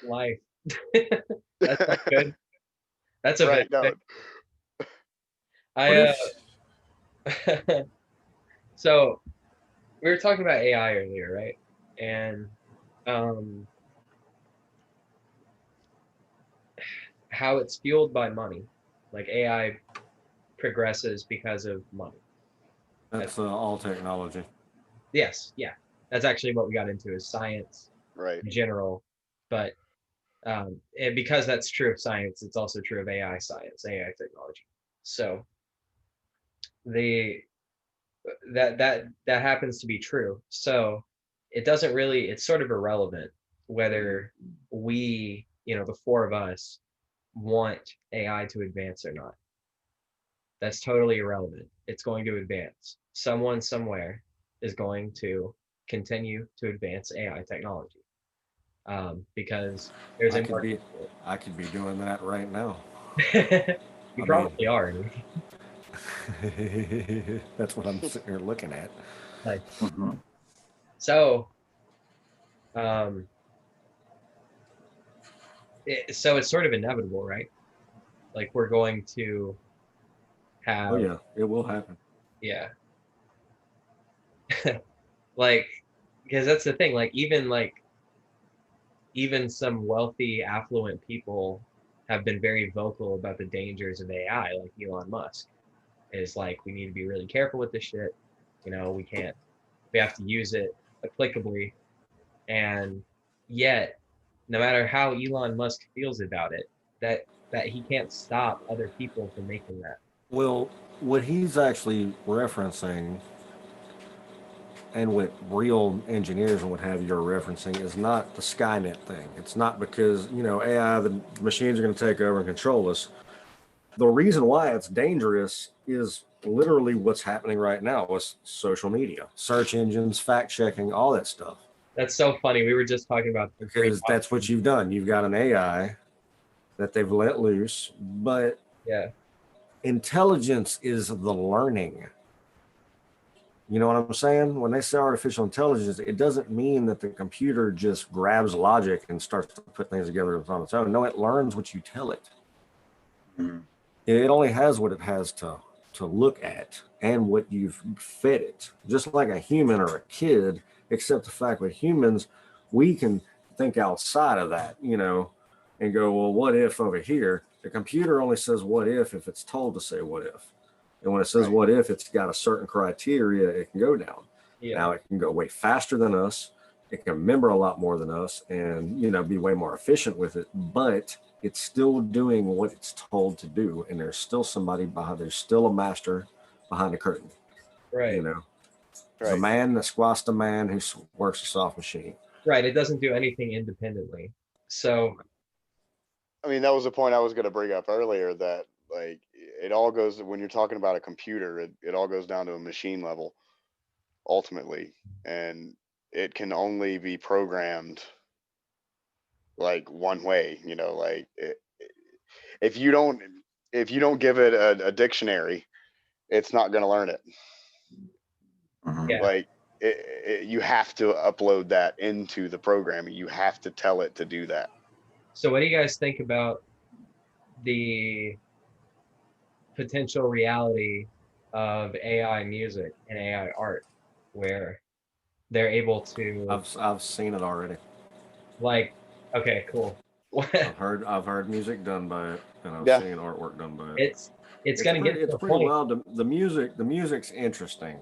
life. That's not good. That's a Right, bad no. thing. What I if so we were talking about AI earlier, right? And um how it's fueled by money. Like AI progresses because of money. that's all technology? Yes, yeah. That's actually what we got into is science Right. in general. But and because that's true of science, it's also true of AI science, AI technology. So the that happens to be true. So it doesn't really, it's sort of irrelevant whether we, the four of us want AI to advance or not. That's totally irrelevant. It's going to advance. Someone somewhere is going to continue to advance AI technology because there's I a could market be, for I could be doing that right now. it. You I probably are. that's what I'm sitting here looking at. Like, Mhm. so, so it's sort of inevitable, right? Like we're going to Oh have, yeah, it will happen. yeah, like because that's the thing. Even some wealthy, affluent people have been very vocal about the dangers of AI, like Elon Musk. Is like we need to be really careful with this shit. We have to use it applicably. And yet, no matter how Elon Musk feels about it, that he can't stop other people from making that. Well, what he's actually referencing, and what real engineers and what have you are referencing, is not the Skynet thing. It's not because AI, the machines are going to take over and control us. The reason why it's dangerous is literally what's happening right now with social media, search engines, fact checking, all that stuff. That's so funny. We were just talking about the great Because that's what you've done. You've got an AI that they've let loose, but yeah. intelligence is the learning. You know what I'm saying? When they say artificial intelligence, it doesn't mean that the computer just grabs logic and starts to put things together on its own. No, it learns what you tell it. Mhm. It only has what it has to look at and what you've fed it. Just like a human or a kid, except the fact with humans, we can think outside of that, and go, well, what if over here? The computer only says what if it's told to say what if. And when it says Right. what if, it's got a certain criteria it can go down. Yeah. Now it can go way faster than us. It can remember a lot more than us and, be way more efficient with it. But it's still doing what it's told to do. And there's still somebody behind, there's still a master behind the curtain. Right. There's a man that squashed a man who works a soft machine. Right. It doesn't do anything independently. So I mean, that was the point I was going to bring up earlier, that like it all goes, when you're talking about a computer, it all goes down to a machine level ultimately, and it can only be programmed like one way, like if you don't if you don't give it a dictionary, it's not going to learn it. Mhm. yeah. Like you have to upload that into the programming. You have to tell it to do that. So what do you guys think about the potential reality of AI music and AI art, where they're able to I've seen it already. like, okay, cool. I've heard music done by it, and I've Yeah. seen artwork done by it. It's gonna get to It's a pretty point. wild. The music's interesting.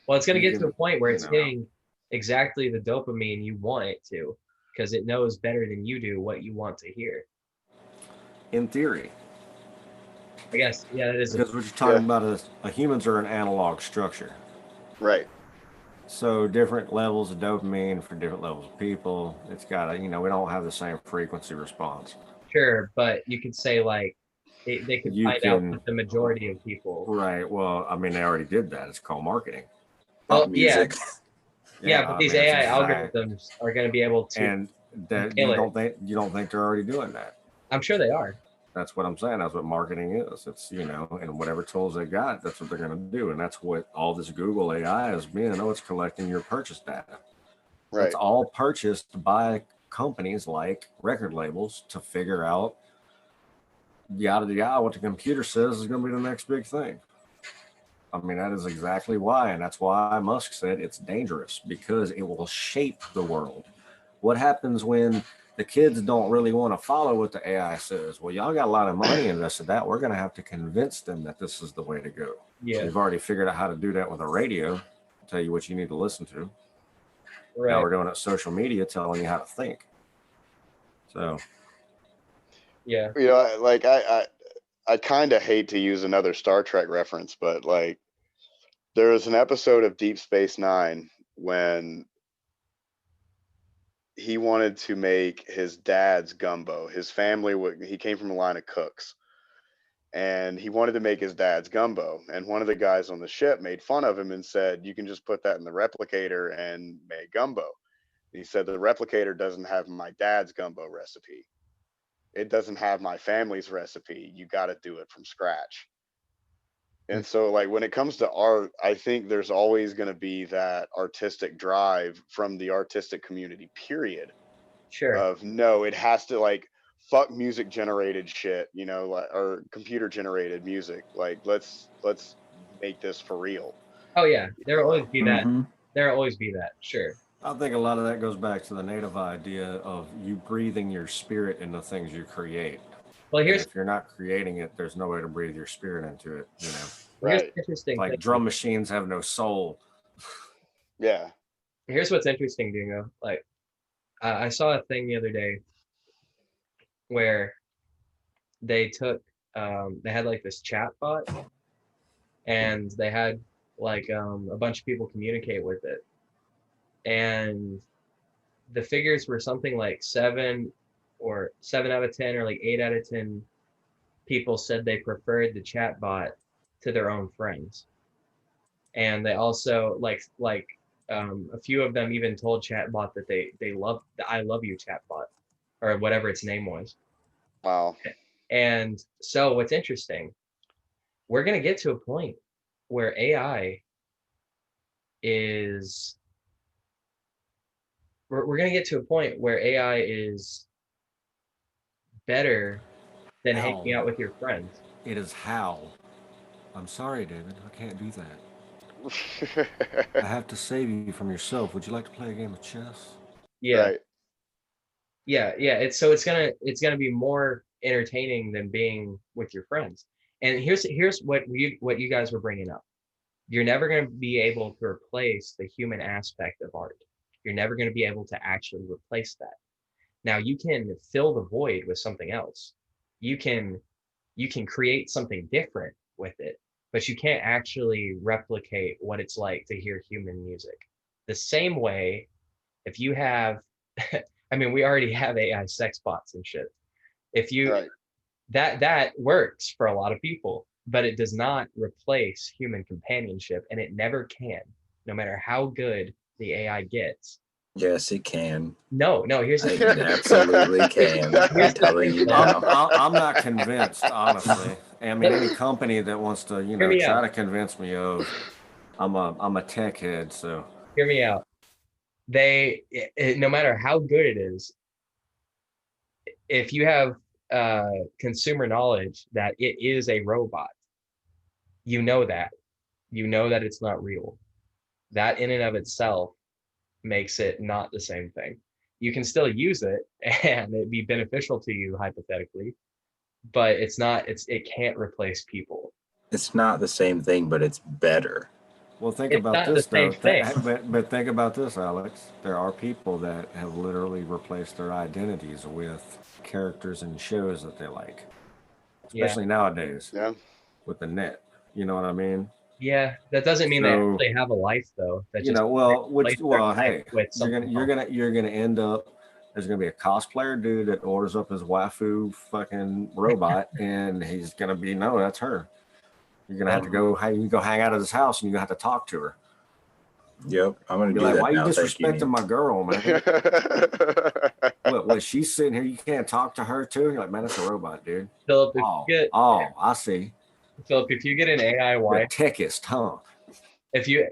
Well, it's gonna You get to a can, point where you it's know, hitting exactly the dopamine you want it to, because it knows better than you do what you want to hear. in theory. I guess, yeah, that is. Because what you're talking about is humans are an analog structure. Right. So different levels of dopamine for different levels of people. It's got to, we don't have the same frequency response. Sure, but you could say like they could You find out can- what the majority of people. Right. Well, I mean, they already did that. It's called marketing. Well, Pop music. Yeah, but I these mean, AI that's exact- algorithms are going to be able to. And that kill you it. don't think they're already doing that. I'm sure they are. That's what I'm saying. That's what marketing is. It's, and whatever tools they got, that's what they're going to do. And that's what all this Google AI is being. It's collecting your purchase data. Right. It's all purchased by companies like record labels to figure out yada yada what the computer says is going to be the next big thing. I mean, that is exactly why. And that's why Musk said it's dangerous, because it will shape the world. What happens when the kids don't really want to follow what the AI says? Well, y'all got a lot of money invested that. We're going to have to convince them that this is the way to go. Yeah. We've already figured out how to do that with a radio, tell you what you need to listen to. Right. Now we're doing it with social media, telling you how to think. So, yeah. Like I kind of hate to use another Star Trek reference, but like there was an episode of Deep Space Nine when he wanted to make his dad's gumbo. His family, he came from a line of cooks, and he wanted to make his dad's gumbo. And one of the guys on the ship made fun of him and said, "You can just put that in the replicator and make gumbo." And he said, "The replicator doesn't have my dad's gumbo recipe. It doesn't have my family's recipe. You got to do it from scratch." And so, like, when it comes to art, I think there's always going to be that artistic drive from the artistic community, period. Sure. Of no, it has to, like, fuck music generated shit, or computer generated music. Like, let's make this for real. Oh yeah, there'll always be that. Mhm. There'll always be that. Sure. I think a lot of that goes back to the native idea of you breathing your spirit into things you create. Well, And here's if you're not creating it, there's no way to breathe your spirit into it. here's Right. the interesting Like thing. drum machines have no soul. Yeah. Here's what's interesting, Dingo. Like, I saw a thing the other day where they took, they had like this chat bot, and they had like a bunch of people communicate with it, and the figures were something like 7 out of 10 or like 8 out of 10 people said they preferred the chat bot to their own friends. And they also like a few of them even told chatbot that they love the I love you chatbot, or whatever its name was. Wow. And so what's interesting, we're going to get to a point where AI is we're going to get to a point where AI is better than hanging out with your friends. It is how. I'm sorry, David. I can't do that. I have to save you from yourself. Would you like to play a game of chess? Yeah. Right. Yeah. It's gonna be more entertaining than being with your friends. And here's what you guys were bringing up. You're never going to be able to replace the human aspect of art. You're never going to be able to actually replace that. Now you can fill the void with something else. You can create something different with it, but you can't actually replicate what it's like to hear human music. The same way, if you have, I mean, we already have AI sex bots and shit. If you, Right. that works for a lot of people, but it does not replace human companionship, and it never can, no matter how good the AI gets. Yes, it can. No, here's the It thing. absolutely can. I'm telling you now. I'm not convinced, honestly. I mean, any company that wants to, Hear me try out. to convince me of, I'm a tech head, so. Hear me out. No matter how good it is, if you have consumer knowledge that it is a robot, you know that it's not real. That in and of itself makes it not the same thing. You can still use it and it'd be beneficial to you hypothetically, but it can't replace people. It's not the same thing, but it's better. Well, think It's about not this, the same though. thing. But think about this, Alex. There are people that have literally replaced their identities with characters in shows that they like. Yeah. especially nowadays Yeah. with the net. You know what I mean? Yeah, that doesn't mean they So, actually have a life though. That you just know, well, replace their life hey, with something else. you're gonna end up. There's gonna be a cosplayer dude that orders up his waifu fucking robot, and he's gonna be no, that's her. You're gonna have to go. Hey, you go hang out at his house, and you have to talk to her. Yep, I'm gonna Be do like, that why you now. Thank you, disrespecting Neif. my girl, man? What? She's sitting here. You can't talk to her too. You're like, man, that's a robot, dude. Phillip, if Oh, you get I see. Phillip, if you get an AI You're a wife, techist, huh? if you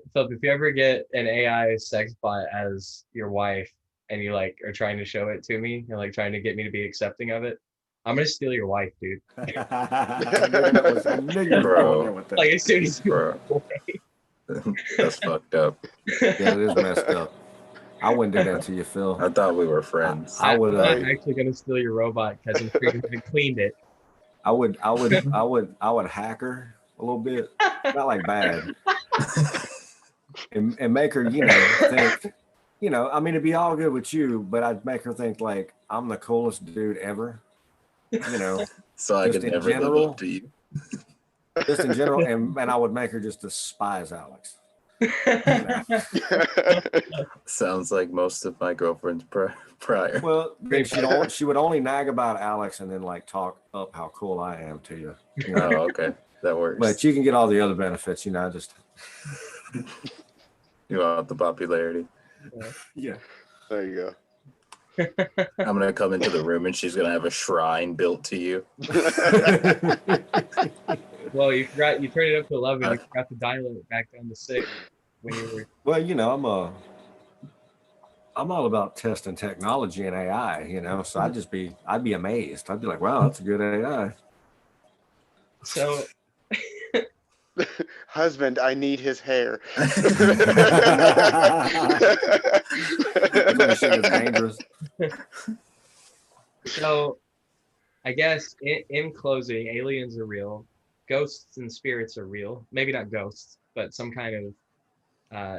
ever get an AI sex bot as your wife and you like are trying to show it to me and like trying to get me to be accepting of it, I'm gonna steal your wife, dude. I knew you were Bro. going there with that. Like as soon as you Bro. walk away. That's fucked up. Yeah, it is messed up. I wouldn't do that to you, Phil. I thought we were friends. I would. I'm not actually gonna steal your robot because I'm sure you haven't cleaned it. I would hack her a little bit, not like bad, and make her, think, I mean, it'd be all good with you, but I'd make her think like I'm the coolest dude ever, So I could never live up to you. just in general, and I would make her just despise Alex. Sounds like most of my girlfriends prior. Well, then she would only nag about Alex and then like talk up how cool I am to you. Oh, okay, that works. But you can get all the other benefits, just. You want the popularity? Yeah. There you go. I'm gonna come into the room and she's gonna have a shrine built to you. Well, you turned it up to 11. You forgot to dial it back down to 6 when you were. Well, I'm all about testing technology and AI, so I'd be amazed. I'd be like, wow, that's a good AI. So, husband, I need his hair. Shit is dangerous. So, I guess in closing, aliens are real. Ghosts and spirits are real. Maybe not ghosts, but some kind of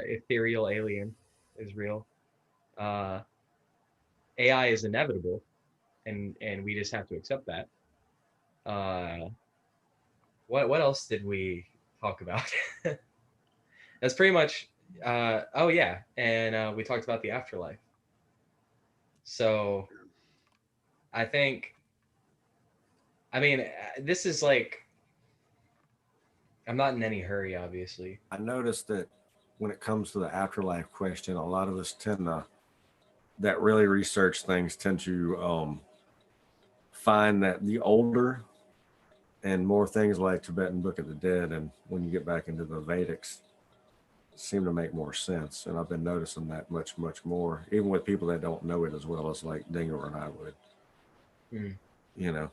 ethereal alien is real. AI is inevitable, and we just have to accept that. What else did we talk about? That's pretty much. Oh yeah, and we talked about the afterlife. So, I think. I mean, this is like. I'm not in any hurry, obviously. I noticed that when it comes to the afterlife question, a lot of us that really research things tend to find that the older and more things like Tibetan Book of the Dead, and when you get back into the Vedics, seem to make more sense. And I've been noticing that much, much more, even with people that don't know it as well as like Dingo and I would. They're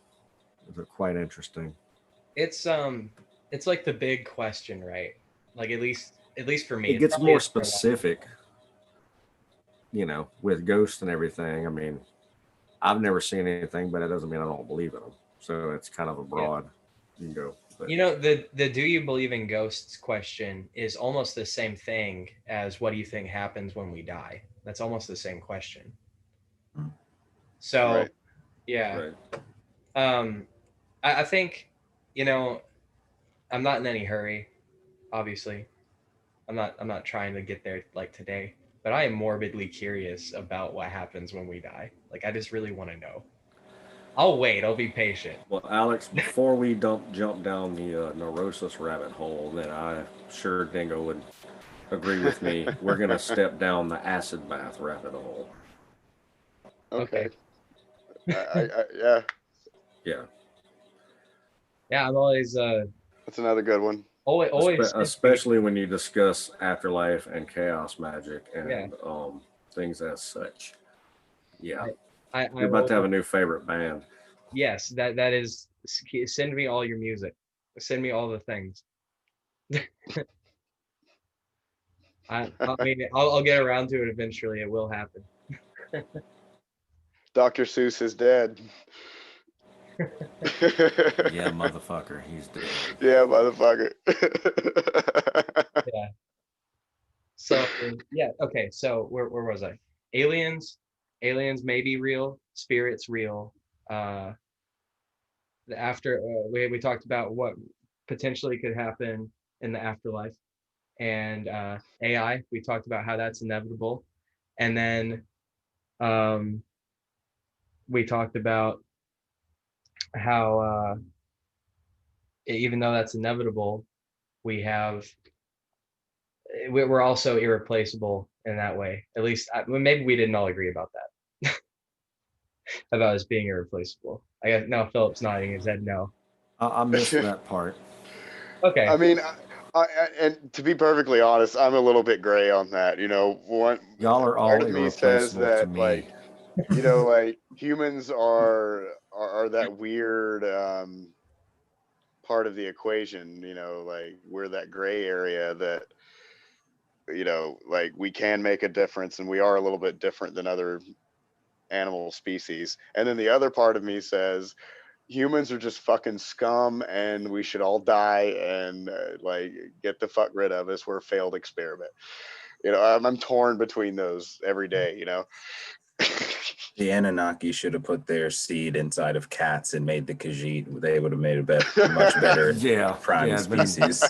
quite interesting. It's like the big question, right? Like at least for me, it gets more specific. With ghosts and everything. I mean, I've never seen anything, but it doesn't mean I don't believe in them. So it's kind of a broad. You can go. But. The do you believe in ghosts question is almost the same thing as what do you think happens when we die? That's almost the same question. So, right. Yeah. Right. I think, I'm not in any hurry, obviously. I'm not trying to get there like today, but I am morbidly curious about what happens when we die. Like I just really want to know. I'll wait. I'll be patient. Well, Alex, before we jump down the neurosis rabbit hole, then I'm sure Dingo would agree with me. We're going to step down the acid bath rabbit hole. Okay. Yeah. Yeah, I'm always. That's another good one. Always. Especially when you discuss afterlife and chaos magic and things as such. Yeah. You're about to have a new favorite band. Yes, that is. Send me all your music. Send me all the things. I mean, I'll get around to it eventually. It will happen. Dr. Seuss is dead. Yeah, motherfucker, he's dead. Yeah, motherfucker. Yeah. So yeah, okay. So where was I? Aliens may be real. Spirits real. after we talked about what potentially could happen in the afterlife, and AI. We talked about how that's inevitable, and then we talked about how even though that's inevitable, we're also irreplaceable in that way. At least maybe we didn't all agree about that. About us being irreplaceable. I guess no. Philip's nodding his head no. I missed that part. Okay. I mean, and to be perfectly honest, I'm a little bit gray on that. You know, Y'all are all part of me says irreplaceable to that, me. like, you know, like humans are that weird part of the equation. You know, like we're that gray area that, you know, like we can make a difference, and we are a little bit different than other animal species. And then the other part of me says humans are just fucking scum, and we should all die and like get the fuck rid of us. We're a failed experiment. You know, I'm torn between those every day. You know. The Anunnaki should have put their seed inside of cats and made the Khajiit. They would have made a much better prime species.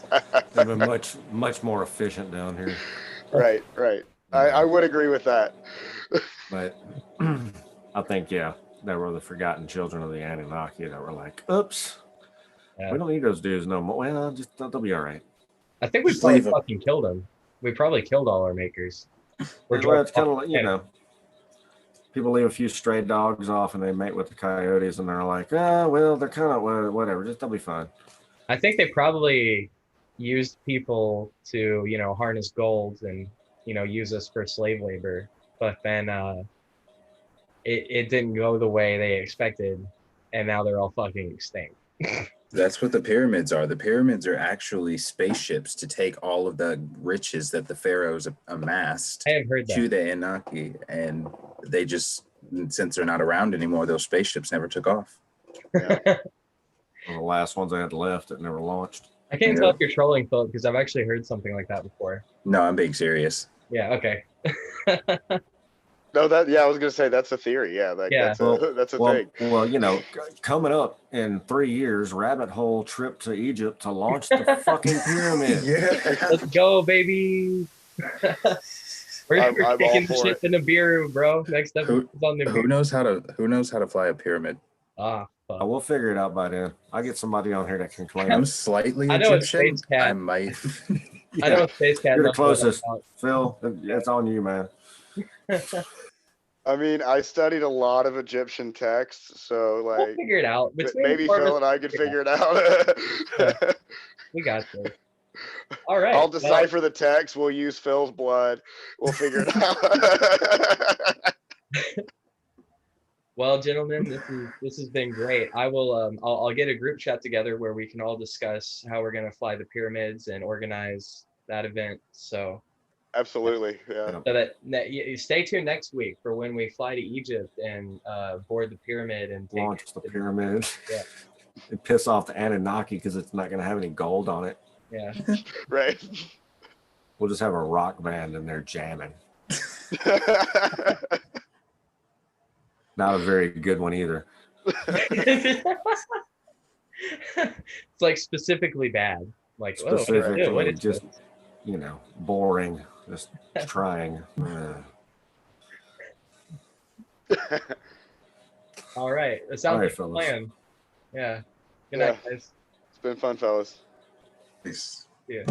They've been much more efficient down here. Right. I would agree with that. But I think, there were the forgotten children of the Anunnaki that were like, oops, we don't need those dudes no more. Well, just they'll be all right. I think we probably fucking killed them. We probably killed all our makers. Well, it's kind of like, you know, people leave a few stray dogs off and they mate with the coyotes, and they're like, well, they're kind of whatever, just they'll be fine. I think they probably used people to, you know, harness gold and, you know, use us for slave labor. But then it didn't go the way they expected, and now they're all fucking extinct. That's what the pyramids are. The pyramids are actually spaceships to take all of the riches that the pharaohs amassed I have heard that. to the Anunnaki, and they just, since they're not around anymore, those spaceships never took off. Yeah. One of the last ones I had left that never launched. I can't tell if you're trolling, Philip, because I've actually heard something like that before. No, I'm being serious. Yeah, okay. No, I was gonna say that's a theory. Yeah, like that's a thing. Well, you know, coming up in 3 years, Rabbit Hole trip to Egypt to launch the fucking pyramid. Yeah, let's go, baby. We're taking the ship in Nibiru, bro. Next up is on Nibiru. Who knows how to fly a pyramid? Fuck. We'll figure it out by then. I'll get somebody on here that can claim. I'm slightly Egyptian. I might. I know a space cat. You're the closest, Phil. It's on you, man. I mean, I studied a lot of Egyptian texts, so like we'll figure it out. Maybe Phil and I could figure it out. We got this. All right. I'll decipher the text. We'll use Phil's blood. We'll figure it out. Well, gentlemen, this has been great. I will I'll get a group chat together where we can all discuss how we're gonna fly the pyramids and organize that event. So absolutely, yeah. So that stay tuned next week for when we fly to Egypt and board the pyramid and launch the pyramid. Yeah. And piss off the Anunnaki because it's not gonna have any gold on it. Yeah. Right. We'll just have a rock band in there jamming. Not a very good one either. It's like specifically bad. Like specifically, just you know, boring. Just trying. All right. That sounds like a plan. Yeah. Good night, guys. It's been fun, fellas. Peace. Yeah.